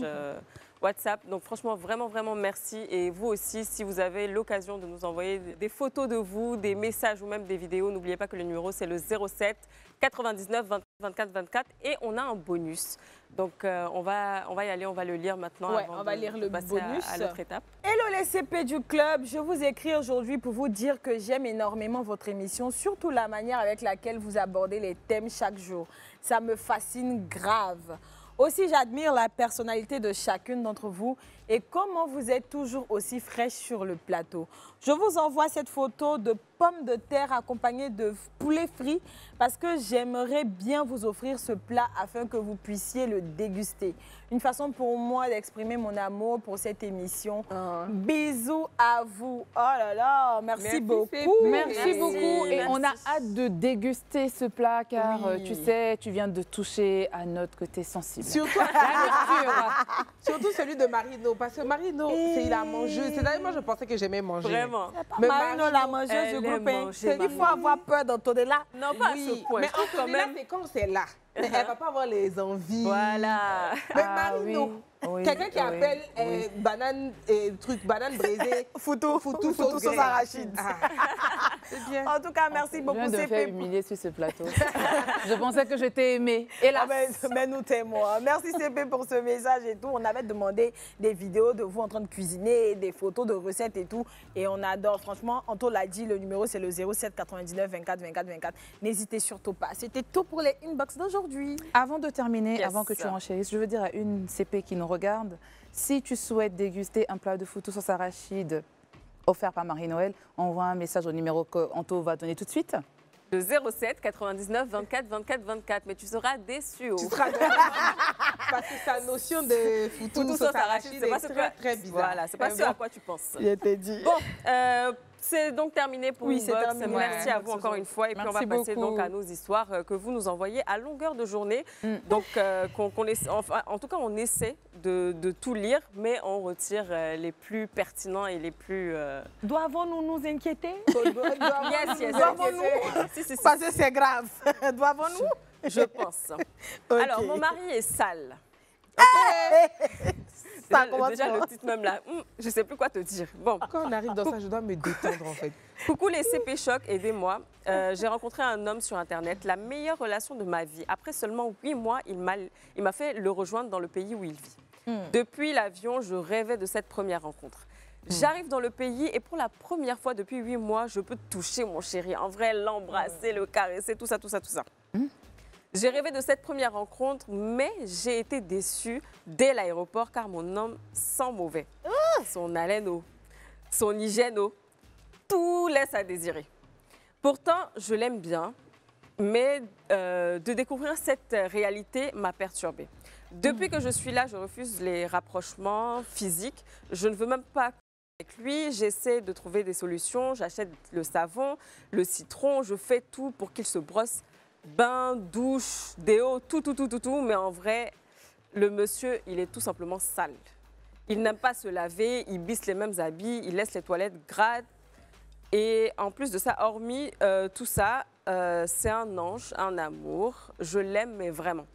WhatsApp. Donc franchement, vraiment, vraiment merci. Et vous aussi, si vous avez l'occasion de nous envoyer des photos de vous, des messages ou même des vidéos, n'oubliez pas que le numéro, c'est le 07 99 24 24. Et on a un bonus. Donc on va y aller, on va le lire maintenant. Ouais, avant on va de- lire de le passer bonus. à l'autre étape. Hello les CP du club, je vous écris aujourd'hui pour vous dire que j'aime énormément votre émission, surtout la manière avec laquelle vous abordez les thèmes chaque jour. Ça me fascine grave. Aussi, j'admire la personnalité de chacune d'entre vous et comment vous êtes toujours aussi fraîche sur le plateau. Je vous envoie cette photo de pommes de terre accompagnées de poulet frit parce que j'aimerais bien vous offrir ce plat afin que vous puissiez le déguster. Une façon pour moi d'exprimer mon amour pour cette émission. Bisous à vous. Oh là là, merci beaucoup. Merci beaucoup. Et Merci. on a hâte de déguster ce plat car Oui. tu sais, tu viens de toucher à notre côté sensible. Surtout, surtout celui de Marino, parce que Marino, il a mangé. C'est d'ailleurs moi je pensais que j'aimais manger. Vraiment. Mais Marino, la mangeuse du elle aime groupe, hein. manger, Il faut Marino. avoir peur d'Antonella. Non, pas à Oui, ce point. mais Je trouve quand Antonella, même. c'est quand c'est là. Elle va pas avoir les envies. Voilà. Mais Ah Marino, oui, oui, quelqu'un qui oui, appelle oui. banane, banane braisée, Foutou, foutou sauce grec. arachide. Ah. C'est bien. En tout cas, merci Je beaucoup, viens de me CP. faire humilier sur ce plateau. Je pensais que je t'ai aimé. Et là, Mais nous t'aimons. Merci CP pour ce message et tout. On avait demandé des vidéos de vous en train de cuisiner, des photos de recettes et tout. Et on adore. Franchement, Anto l'a dit, le numéro c'est le 07 99 24 24 24. N'hésitez surtout pas. C'était tout pour les inbox d'aujourd'hui. avant de terminer, Yes. avant que tu enchérisses, je veux dire à une CP qui nous regarde, si tu souhaites déguster un plat de foutou sauce arachide offert par Marie-Noël, envoie un message au numéro que Anto va donner tout de suite. Le 07 99 24 24 24. Mais tu seras déçu. Tu seras parce que sa notion de foutou sauce arachide c'est pas est ce très, que- très bizarre. Voilà, c'est pas ce à quoi tu penses. Il était dit. Bon, c'est donc terminé pour Oui, c'est Inbox. terminé. Merci à Ouais. vous encore une fois. Et puis on Merci va passer beaucoup. donc à nos histoires que vous nous envoyez à longueur de journée. Donc, en tout cas, on essaie de tout lire, mais on retire les plus pertinents et les plus... Doivons-nous nous inquiéter? Yes, yes, Doivons-nous? Si, si, si. Parce que c'est grave. Doivons-nous? Je pense. Ok. Alors, mon mari est sale. Ça Déjà, commence déjà fort. le titre même là, je sais plus quoi te dire. Bon. Quand on arrive dans ça, je dois me détendre en fait. Coucou les CP Choc, aidez-moi. J'ai rencontré un homme sur Internet, la meilleure relation de ma vie. Après seulement 8 mois, il m'a fait le rejoindre dans le pays où il vit. Depuis l'avion, je rêvais de cette première rencontre. J'arrive dans le pays et pour la première fois depuis 8 mois, je peux toucher mon chéri. En vrai, l'embrasser, le caresser, tout ça, tout ça, tout ça. J'ai rêvé de cette première rencontre, mais j'ai été déçue dès l'aéroport car mon homme sent mauvais. Son haleine, son hygiène, tout laisse à désirer. Pourtant, je l'aime bien, mais de découvrir cette réalité m'a perturbée. Depuis que je suis là, je refuse les rapprochements physiques. Je ne veux même pas avec lui. J'essaie de trouver des solutions. J'achète le savon, le citron. Je fais tout pour qu'il se brosse. Bain, douche, déo, tout. Mais en vrai, le monsieur, il est tout simplement sale. Il n'aime pas se laver, il bisse les mêmes habits, il laisse les toilettes grades. Et en plus de ça, hormis tout ça, c'est un ange, un amour. Je l'aime, mais vraiment.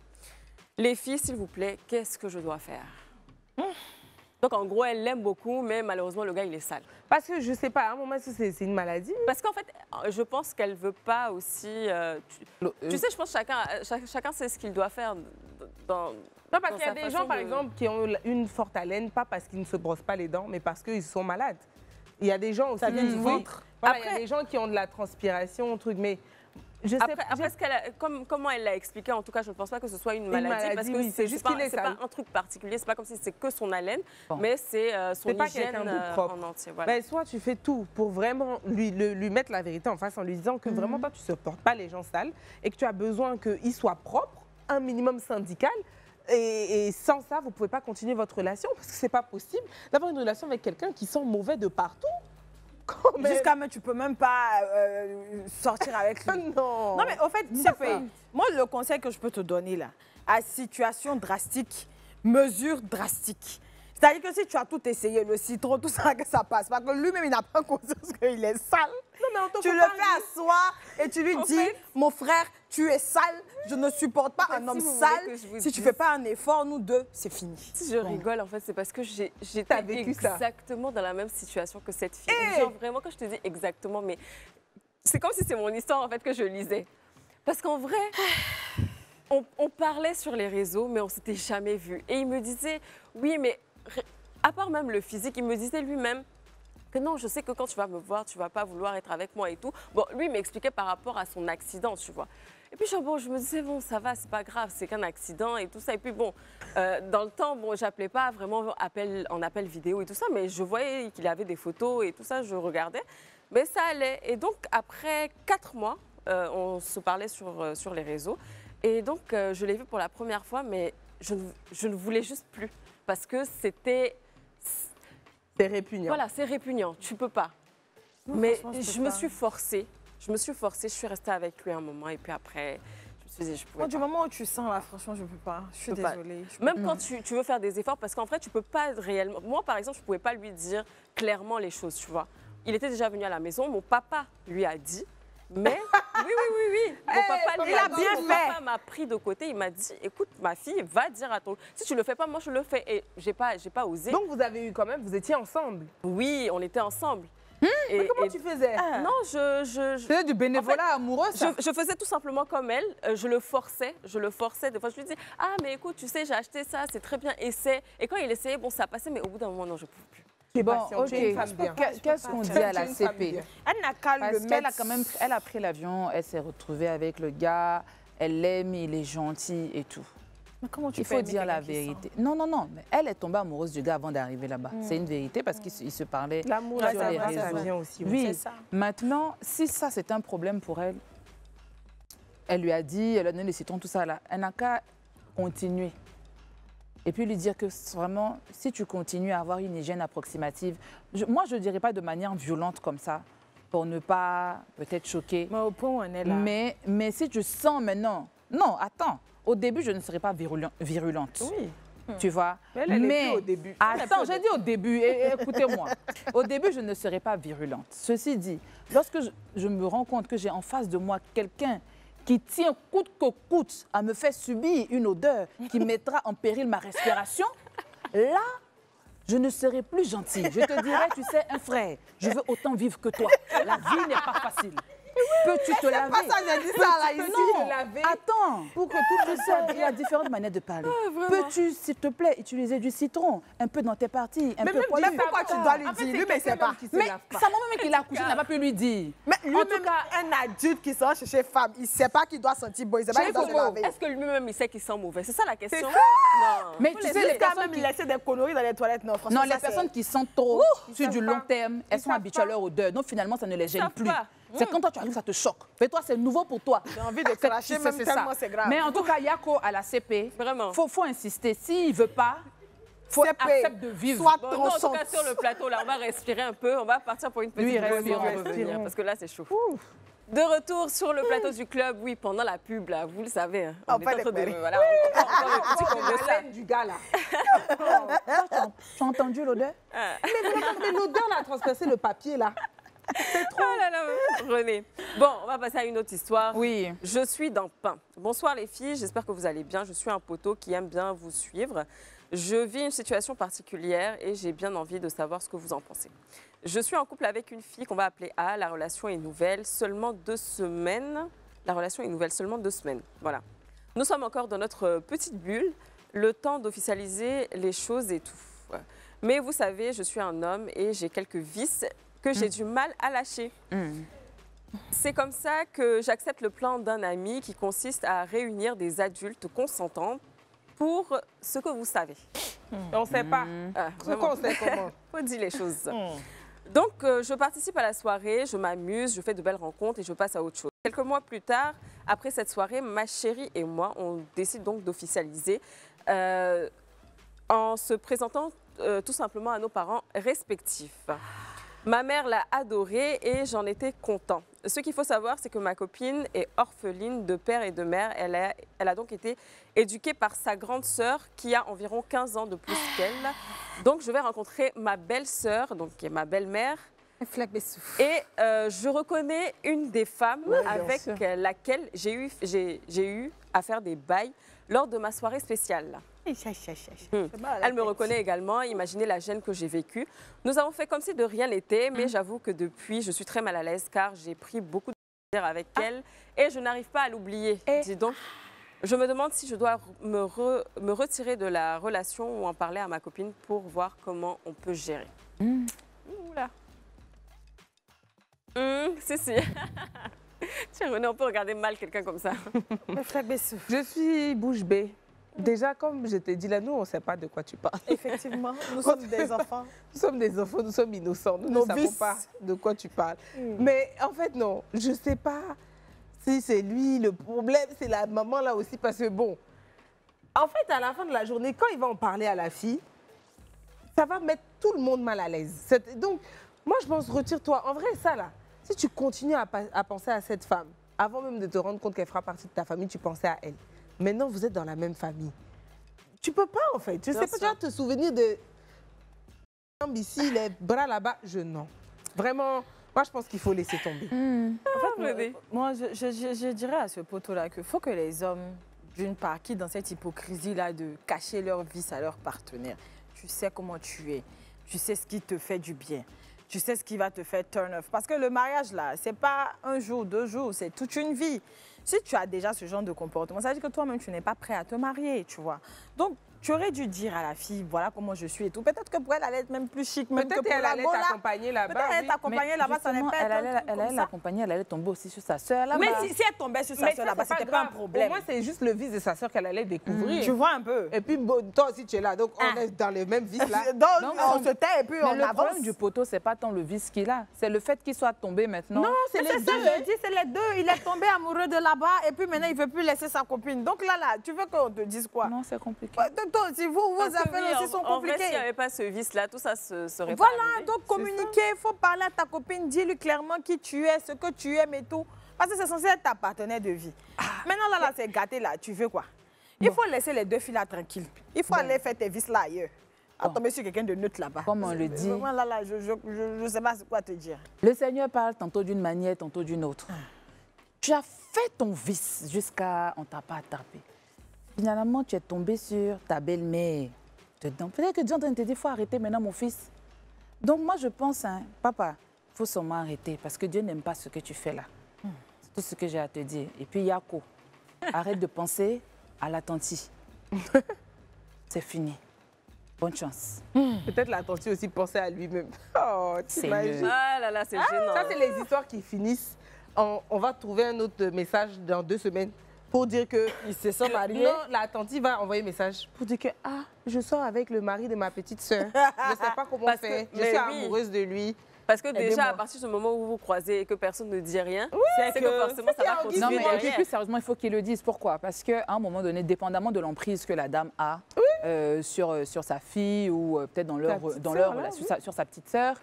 Les filles, s'il vous plaît, qu'est-ce que je dois faire? Donc, en gros, elle l'aime beaucoup, mais malheureusement, le gars, il est sale. Parce que je sais pas, à un moment, c'est une maladie. Parce qu'en fait, je pense qu'elle veut pas aussi... tu sais, je pense que chacun sait ce qu'il doit faire dans... Non, parce dans qu'il y a sa des façon gens, par de- exemple, qui ont une forte haleine, pas parce qu'ils ne se brossent pas les dents, mais parce qu'ils sont malades. Il y a des gens aussi Ça vient du oui. ventre. Voilà, il y a Après- des gens qui ont de la transpiration, truc, mais Après, comment elle l'a expliqué, en tout cas, je ne pense pas que ce soit une maladie parce que oui, c'est juste qu'il est pas sale. un truc particulier, c'est pas comme si c'est que son haleine, mais c'est son hygiène en entier. Voilà. Ben, soit tu fais tout pour vraiment lui mettre la vérité en face en lui disant que vraiment toi, tu ne supportes pas les gens sales et que tu as besoin qu'il soit propre, un minimum syndical. Et sans ça, vous ne pouvez pas continuer votre relation parce que ce n'est pas possible d'avoir une relation avec quelqu'un qui sent mauvais de partout. Jusqu'à même, tu peux même pas sortir avec lui. Non. Non, mais au fait, moi, le conseil que je peux te donner là, à situation drastique, mesure drastique. C'est-à-dire que si tu as tout essayé, le citron, tout ça, que ça passe pas, que lui-même, il n'a pas conscience qu'il est sale. Non, mais tu le fais asseoir et tu lui dis, mon frère, tu es sale, je ne supporte pas un homme sale. Si tu ne fais pas un effort, nous deux, c'est fini. Si je rigole, en fait, c'est parce que j'étais exactement dans la même situation que cette fille. Genre, vraiment, quand je te dis exactement, mais c'est comme si c'est mon histoire, en fait, que je lisais. Parce qu'en vrai, on parlait sur les réseaux, mais on ne s'était jamais vus. Et il me disait, oui, mais à part même le physique, il me disait lui-même que non, je sais que quand tu vas me voir, tu ne vas pas vouloir être avec moi et tout. Bon, lui, il m'expliquait par rapport à son accident, tu vois. Et puis, bon, je me disais, bon, ça va, c'est pas grave, c'est qu'un accident et tout ça. Et puis, bon, dans le temps, bon, j'appelais pas vraiment en appel vidéo et tout ça, mais je voyais qu'il avait des photos et tout ça, je regardais. Mais ça allait. Et donc, après 4 mois, on se parlait sur les réseaux. Et donc, je l'ai vu pour la première fois, mais je ne voulais juste plus. Parce que c'était... C'est répugnant. Voilà, c'est répugnant. Tu peux pas. Non, mais je me suis forcée. Je suis restée avec lui un moment. Et puis après, je me suis dit, je pouvais pas. Du moment où tu sens là, franchement, je peux pas. Je suis désolée. Même quand tu veux faire des efforts, parce qu'en vrai, tu peux pas réellement... Moi, par exemple, je pouvais pas lui dire clairement les choses, tu vois. Il était déjà venu à la maison. Mon papa lui a dit... Mais oui. Mon papa, il a bien fait. Mon papa m'a pris de côté, il m'a dit, écoute, ma fille, va dire à ton... Si tu le fais pas, moi, je le fais. Et j'ai pas osé. Donc, vous avez eu quand même, vous étiez ensemble? Oui, on était ensemble. Mais comment tu faisais? Non, je faisais du bénévolat amoureux, ça? Je faisais tout simplement comme elle. Je le forçais. Des fois, je lui disais, ah, mais écoute, tu sais, j'ai acheté ça, c'est très bien, essaie. Et quand il essayait, bon, ça passait, mais au bout d'un moment, non, je ne pouvais plus. Bon, ok. Qu'est-ce qu'on dit à la CP? Elle n'a qu'à le mettre. Elle a pris l'avion, elle s'est retrouvée avec le gars, elle l'aime, il est gentil et tout. Mais comment tu Il faut dire la vérité. Non, mais elle est tombée amoureuse du gars avant d'arriver là-bas. C'est une vérité parce qu'ils se parlaient sur les réseaux. Ça vient aussi. Oui, maintenant, si ça c'est un problème pour elle, elle lui a dit, elle a donné les citrons, tout ça là, elle n'a qu'à continuer. Et puis lui dire que vraiment, si tu continues à avoir une hygiène approximative, moi je ne dirais pas de manière violente comme ça, pour ne pas peut-être choquer. Mais au point où on est là. Mais si je sens maintenant, non, attends, au début je ne serai pas virulente. Oui. Tu vois? Mais elle est plus au début. Attends, j'ai dit au début, écoutez-moi. Au début, je ne serai pas virulente. Ceci dit, lorsque je me rends compte que j'ai en face de moi quelqu'un qui tient coûte que coûte à me faire subir une odeur qui mettra en péril ma respiration, là, je ne serai plus gentille. Je te dirai, tu sais, un frère, je veux autant vivre que toi. La vie n'est pas facile. Peux-tu te laver? C'est pas ça, j'ai dit ça là, ici. Non, attends, pour que tout le monde, il y a différentes manières de parler. Peux-tu, s'il te plaît, utiliser du citron un peu dans tes parties, un peu poilu? Mais pourquoi tu dois lui dire? Lui, mais c'est pas. Mais sa maman même qu'il a accouché n'a pas pu lui dire. Mais lui, en tout cas, un adulte qui sort chez femme, il ne sait pas qu'il doit sentir bon, il ne sait pas qu'il doit se laver. Est-ce que lui-même, il sait qu'il sent mauvais? C'est ça la question? Non. Mais tu sais, les personnes qui laissent des conneries dans les toilettes, non, franchement. Non, les personnes qui sentent trop sur du long terme, elles sont habituées à leur odeur. Donc finalement, ça ne les gêne plus. C'est quand toi tu arrives, ça te choque. Mais toi, c'est nouveau pour toi. J'ai envie de cracher, même tellement c'est grave. Mais en tout cas, Yako à la CP, vraiment, faut insister. S'il ne veut pas, faut accepter de vivre. Bon, en tout cas, sur le plateau, là, on va respirer un peu. On va partir pour une petite pause et revenir. Parce que là, c'est chaud. De retour sur le plateau du club, oui, pendant la pub, là, vous le savez. Hein, on est en train de... Voilà, on du gars, là. Tu as entendu l'odeur? Mais l'odeur, là, a transpercé le papier, là. C'est trop. Oh là là, René. Bon, on va passer à une autre histoire. Oui. Je suis dans Pain. Bonsoir les filles, j'espère que vous allez bien. Je suis un poteau qui aime bien vous suivre. Je vis une situation particulière et j'ai bien envie de savoir ce que vous en pensez. Je suis en couple avec une fille qu'on va appeler A. La relation est nouvelle, seulement 2 semaines. La relation est nouvelle, seulement 2 semaines. Voilà. Nous sommes encore dans notre petite bulle, le temps d'officialiser les choses et tout. Mais vous savez, je suis un homme et j'ai quelques vices que j'ai du mal à lâcher. C'est comme ça que j'accepte le plan d'un ami qui consiste à réunir des adultes consentants pour ce que vous savez. On ne sait pas. Vraiment. On sait comment. Faut dire les choses. Donc, je participe à la soirée, je m'amuse, je fais de belles rencontres et je passe à autre chose. Quelques mois plus tard, après cette soirée, ma chérie et moi, on décide donc d'officialiser en se présentant tout simplement à nos parents respectifs. Ma mère l'a adoré et j'en étais content. Ce qu'il faut savoir, c'est que ma copine est orpheline de père et de mère. Elle a donc été éduquée par sa grande sœur qui a environ 15 ans de plus qu'elle. Donc, je vais rencontrer ma belle-sœur, donc qui est ma belle-mère. Et je reconnais une des femmes avec laquelle j'ai eu à faire des bails lors de ma soirée spéciale. Elle me reconnaît également, imaginez la gêne que j'ai vécue. Nous avons fait comme si de rien n'était, mais j'avoue que depuis, je suis très mal à l'aise car j'ai pris beaucoup de plaisir avec elle et je n'arrive pas à l'oublier. Dis donc, je me demande si je dois me retirer de la relation ou en parler à ma copine pour voir comment on peut gérer. Oula. Si. Tiens, René, on peut regarder mal quelqu'un comme ça. Je suis bouche bée. Déjà, comme je t'ai dit là, nous, on ne sait pas de quoi tu parles. Effectivement, nous sommes des enfants. Nous sommes des enfants, nous sommes innocents. Nous ne savons pas de quoi tu parles. Mais en fait, non, je ne sais pas si c'est lui le problème, c'est la maman là aussi. Parce que bon, en fait, à la fin de la journée, quand il va en parler à la fille, ça va mettre tout le monde mal à l'aise. Donc, moi, je pense, retire-toi. En vrai, ça là, si tu continues à penser à cette femme, avant même de te rendre compte qu'elle fera partie de ta famille, tu pensais à elle. Maintenant, vous êtes dans la même famille. Tu peux pas, en fait. Je sais pas, tu vas te souvenir de... Ici, les bras là-bas, non. Vraiment, moi, je pense qu'il faut laisser tomber. En fait, moi, je dirais à ce poteau-là qu'il faut que les hommes, d'une part, qui dans cette hypocrisie-là de cacher leur vice à leur partenaire, tu sais comment tu es, tu sais ce qui te fait du bien. Tu sais ce qui va te faire turn off. Parce que le mariage, là, c'est pas un jour, 2 jours, c'est toute une vie. Si tu as déjà ce genre de comportement, ça veut dire que toi-même, tu n'es pas prêt à te marier, tu vois. Donc, tu aurais dû dire à la fille, voilà comment je suis et tout. Peut-être que pour elle, elle allait être même plus chic, même que pour elle la allait Gola. t'accompagner là-bas. Peut-être elle allait t'accompagner là-bas, ça n'est pas elle allait l'accompagner, elle allait tomber aussi sur sa sœur là-bas. Mais si elle tombait sur sa sœur là-bas, c'était pas un problème. Au moins, c'est juste le vice de sa sœur qu'elle allait découvrir. Tu vois un peu. Et puis, bon, toi aussi, tu es là. Donc, on est dans les mêmes vices là. Donc, on se tait et puis on avance. Le problème du poteau, c'est pas tant le vice qu'il a, c'est le fait qu'il soit tombé maintenant. Non, c'est les deux. Je dis, c'est les deux. Il est tombé amoureux de là-bas et puis maintenant, il ne veut plus laisser sa copine. Donc là, tu veux qu'on te dise quoi? Non, c'est compliqué. Toi aussi, vos affaires aussi sont compliquées. En vrai, s'il n'y avait pas ce vice-là, tout ça serait pas Voilà, arrivé. donc communiquer, il faut parler à ta copine, dis-lui clairement qui tu es, ce que tu aimes et tout. Parce que c'est censé être ta partenaire de vie. Maintenant, là, c'est gâté, là, tu veux quoi? Il faut laisser les deux filles là tranquilles. Il faut aller faire tes vices là ailleurs. À tomber sur quelqu'un de neutre là-bas. Comme on le dit. Vraiment, là, je ne sais pas quoi te dire. Le Seigneur parle tantôt d'une manière, tantôt d'une autre. Tu as fait ton vice jusqu'à on t'a pas attrapé. Finalement, tu es tombé sur ta belle-mère. Peut-être que Dieu est en train de te dire, il faut arrêter maintenant, mon fils. Donc moi, je pense, papa, il faut seulement arrêter parce que Dieu n'aime pas ce que tu fais là. C'est tout ce que j'ai à te dire. Et puis, Yako, arrête de penser à la tantie. C'est fini. Bonne chance. Peut-être la tantie aussi pensait à lui-même. Oh, t'imagines? Ah là là, c'est gênant. Ça, c'est les histoires qui finissent. On va trouver un autre message dans 2 semaines. Pour dire que... Ils se sont mariés. Non, la tante va envoyer un message pour dire que je sors avec le mari de ma petite sœur. Je ne sais pas comment faire. Je suis amoureuse de lui. Parce que déjà, à partir du moment où vous vous croisez et que personne ne dit rien, c'est que forcément, ça va continuer. Non, mais derrière. plus sérieusement, il faut qu'ils le disent. Pourquoi? Parce qu'à un moment donné, dépendamment de l'emprise que la dame a sur sa fille ou peut-être dans leur relation, sur sa petite sœur,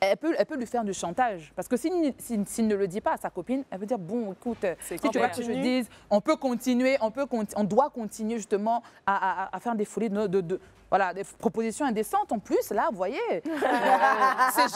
elle peut lui faire du chantage. Parce que s'il ne le dit pas à sa copine, elle peut dire, bon, écoute, si tu veux que je dise, on peut continuer, on doit continuer justement à faire des folies voilà, des propositions indécentes en plus, là, vous voyez. C'est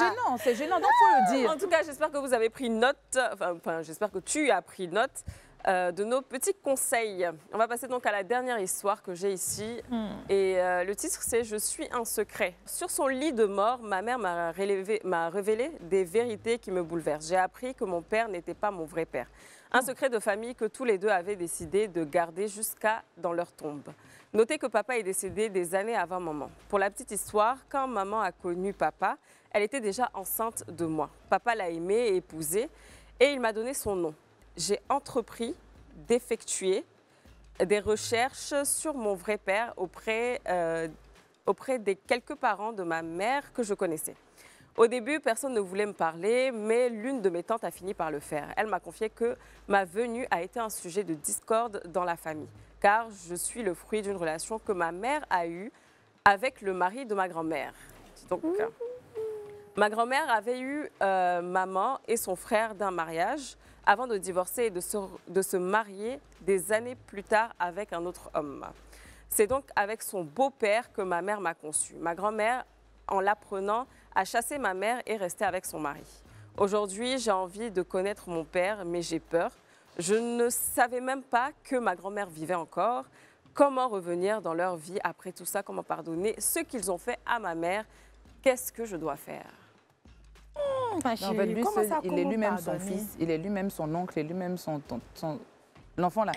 gênant, donc il faut le dire. En tout cas, j'espère que vous avez pris note, enfin, j'espère que tu as pris note de nos petits conseils. On va passer donc à la dernière histoire que j'ai ici. Et le titre, c'est « Je suis un secret ». Sur son lit de mort, ma mère m'a révélé des vérités qui me bouleversent. J'ai appris que mon père n'était pas mon vrai père. Un secret de famille que tous les deux avaient décidé de garder jusqu'à dans leur tombe. Notez que papa est décédé des années avant maman. Pour la petite histoire, quand maman a connu papa, elle était déjà enceinte de moi. Papa l'a aimée et épousée. Et il m'a donné son nom. J'ai entrepris d'effectuer des recherches sur mon vrai père auprès des quelques parents de ma mère que je connaissais. Au début, personne ne voulait me parler, mais l'une de mes tantes a fini par le faire. Elle m'a confié que ma venue a été un sujet de discorde dans la famille, car je suis le fruit d'une relation que ma mère a eue avec le mari de ma grand-mère. Donc, ma grand-mère avait eu maman et son frère d'un mariage avant de divorcer et de se marier des années plus tard avec un autre homme. C'est donc avec son beau-père que ma mère m'a conçue. Ma grand-mère, en l'apprenant, a chassé ma mère et resté avec son mari. Aujourd'hui, j'ai envie de connaître mon père, mais j'ai peur. Je ne savais même pas que ma grand-mère vivait encore. Comment revenir dans leur vie après tout ça? Comment pardonner ce qu'ils ont fait à ma mère? Qu'est-ce que je dois faire? Non, en fait, lui, il est lui-même son fils, il est lui-même son oncle, il est lui-même son l'enfant là.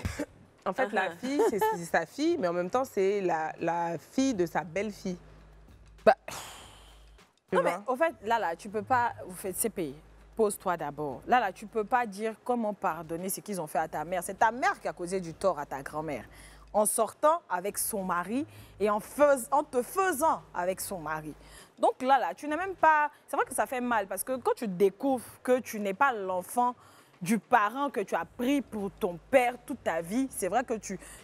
En fait, la fille, c'est sa fille, mais en même temps, c'est la fille de sa belle-fille. Bah, non, mais au fait, là, tu peux pas... Vous faites CPI. Pose-toi d'abord. Là, tu peux pas dire comment pardonner ce qu'ils ont fait à ta mère. C'est ta mère qui a causé du tort à ta grand-mère. En sortant avec son mari et en te faisant avec son mari. Donc là, tu n'es même pas... C'est vrai que ça fait mal parce que quand tu découvres que tu n'es pas l'enfant du parent que tu as pris pour ton père toute ta vie, c'est vrai que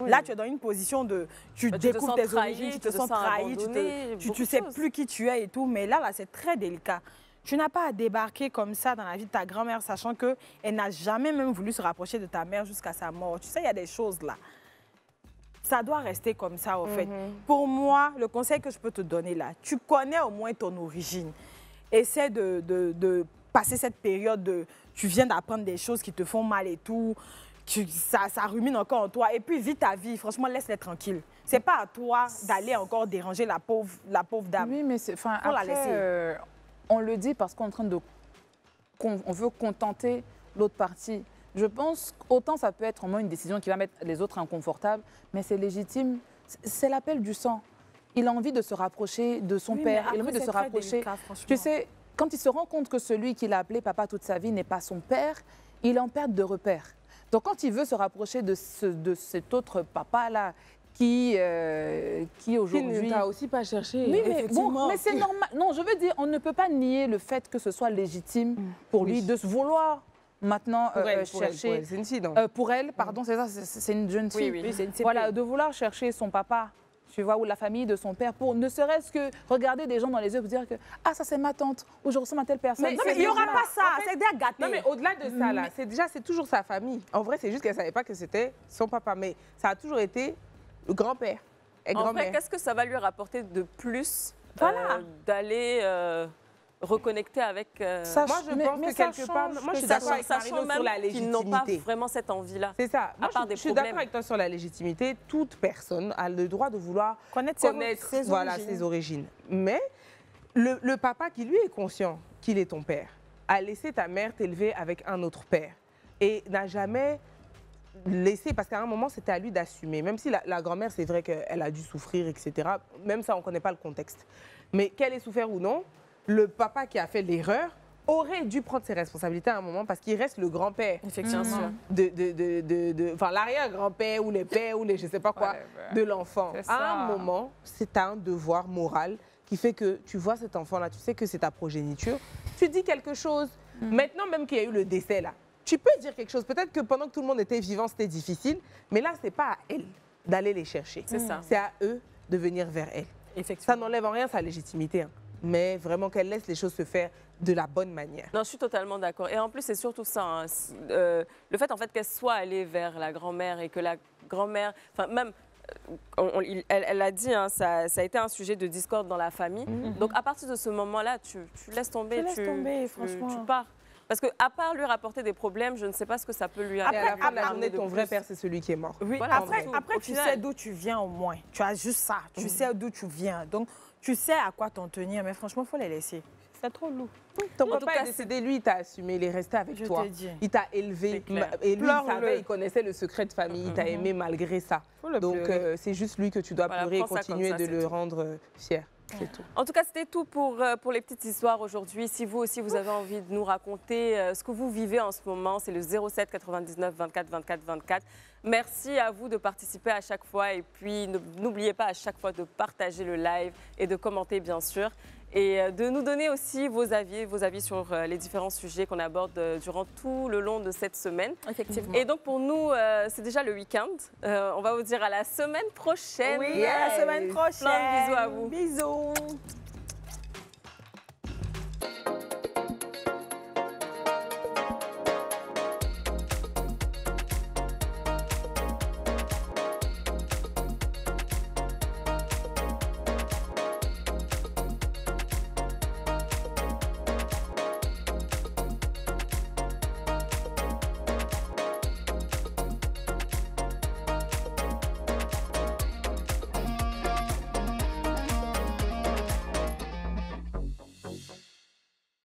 là, tu es dans une position de... Tu découvres tes origines, tu te sens trahi, tu sais plus qui tu es et tout. Mais là, c'est très délicat. Tu n'as pas à débarquer comme ça dans la vie de ta grand-mère, sachant qu'elle n'a jamais même voulu se rapprocher de ta mère jusqu'à sa mort. Tu sais, il y a des choses là. Ça doit rester comme ça, au fait. Pour moi, le conseil que je peux te donner là, tu connais au moins ton origine. Essaie de passer cette période de... Tu viens d'apprendre des choses qui te font mal et tout. Ça rumine encore en toi. Et puis, vis ta vie. Franchement, laisse-les tranquille. C'est pas à toi d'aller encore déranger la pauvre dame. Oui, mais faut la laisser. On le dit parce qu'on est en train de... On veut contenter l'autre partie. Je pense qu'autant ça peut être au moins une décision qui va mettre les autres inconfortables, mais c'est légitime. C'est l'appel du sang. Il a envie de se rapprocher de son père. Il a envie de se rapprocher. Délicat, tu sais, quand il se rend compte que celui qu'il a appelé papa toute sa vie n'est pas son père, il est en perte de repère. Donc quand il veut se rapprocher de cet autre papa-là, qui aujourd'hui... Qui ne t'a aussi pas cherché. Oui, mais c'est normal. Non, je veux dire, on ne peut pas nier le fait que ce soit légitime pour lui de se vouloir maintenant chercher... Pour elle, pardon, c'est ça, c'est une jeune fille. Oui, c'est une CP. Voilà, de vouloir chercher son papa, tu vois, ou la famille de son père, pour ne serait-ce que regarder des gens dans les yeux pour dire que « Ah, ça c'est ma tante, ou je ressemble à telle personne. » Mais il n'y aura pas ça, c'est des gâtés. Non, mais au-delà de ça, là, c'est toujours sa famille. En vrai, c'est juste qu'elle ne savait pas que c'était son papa, mais ça a toujours été le grand-père et en grand-mère. fait, qu'est-ce que ça va lui rapporter de plus d'aller reconnecter avec... Moi, je pense que quelque part... Moi, je suis d'accord avec Marino sur la légitimité. Qu'ils n'ont pas vraiment cette envie-là. C'est ça. Moi, je suis d'accord avec toi sur la légitimité. Toute personne a le droit de vouloir connaître ses origines. Mais le papa qui, lui, est conscient qu'il est ton père, a laissé ta mère t'élever avec un autre père et n'a jamais... laisser, parce qu'à un moment, c'était à lui d'assumer. Même si la grand-mère, c'est vrai qu'elle a dû souffrir, etc. Même ça, on ne connaît pas le contexte. Mais qu'elle ait souffert ou non, le papa qui a fait l'erreur aurait dû prendre ses responsabilités à un moment parce qu'il reste le grand-père. Effectivement. Enfin, l'arrière-grand-père ou les pères ou les je ne sais pas quoi de l'enfant. À un moment, c'est un devoir moral qui fait que tu vois cet enfant-là, tu sais que c'est ta progéniture, tu dis quelque chose. Maintenant, même qu'il y a eu le décès, là, tu peux dire quelque chose. Peut-être que pendant que tout le monde était vivant, c'était difficile. Mais là, ce n'est pas à elle d'aller les chercher. C'est ça. C'est à eux de venir vers elle. Ça n'enlève en rien sa légitimité. Mais vraiment qu'elle laisse les choses se faire de la bonne manière. Non, je suis totalement d'accord. Et en plus, c'est surtout ça. Le fait, en fait, qu'elle soit allée vers la grand-mère et que la grand-mère... Enfin, même... Elle a dit, hein, ça a été un sujet de discorde dans la famille. Donc, à partir de ce moment-là, tu laisses tomber. Franchement. Tu pars. Parce qu'à part lui rapporter des problèmes, je ne sais pas ce que ça peut lui arriver. Et à la fin de la journée, ton vrai père, c'est celui qui est mort. Oui. Voilà, après tu sais d'où tu viens au moins. Tu as juste ça. Tu sais d'où tu viens. Donc, tu sais à quoi t'en tenir. Mais franchement, il faut les laisser. C'est trop lourd. Ton papa est décédé, lui, il t'a assumé. Il est resté avec toi. Il t'a élevé. Et lui, il connaissait le secret de famille. Il t'a aimé malgré ça. Donc, c'est juste lui que tu dois pleurer et continuer de le rendre fier. C'est tout. En tout cas, c'était tout pour les petites histoires aujourd'hui. Si vous aussi, vous avez envie de nous raconter ce que vous vivez en ce moment, c'est le 07 99 24 24 24. Merci à vous de participer à chaque fois. Et puis, n'oubliez pas à chaque fois de partager le live et de commenter, bien sûr. Et de nous donner aussi vos avis sur les différents sujets qu'on aborde durant tout le long de cette semaine. Effectivement. Et donc pour nous, c'est déjà le week-end. On va vous dire à la semaine prochaine. Oui, à la semaine prochaine. Plein de bisous à vous. Bisous.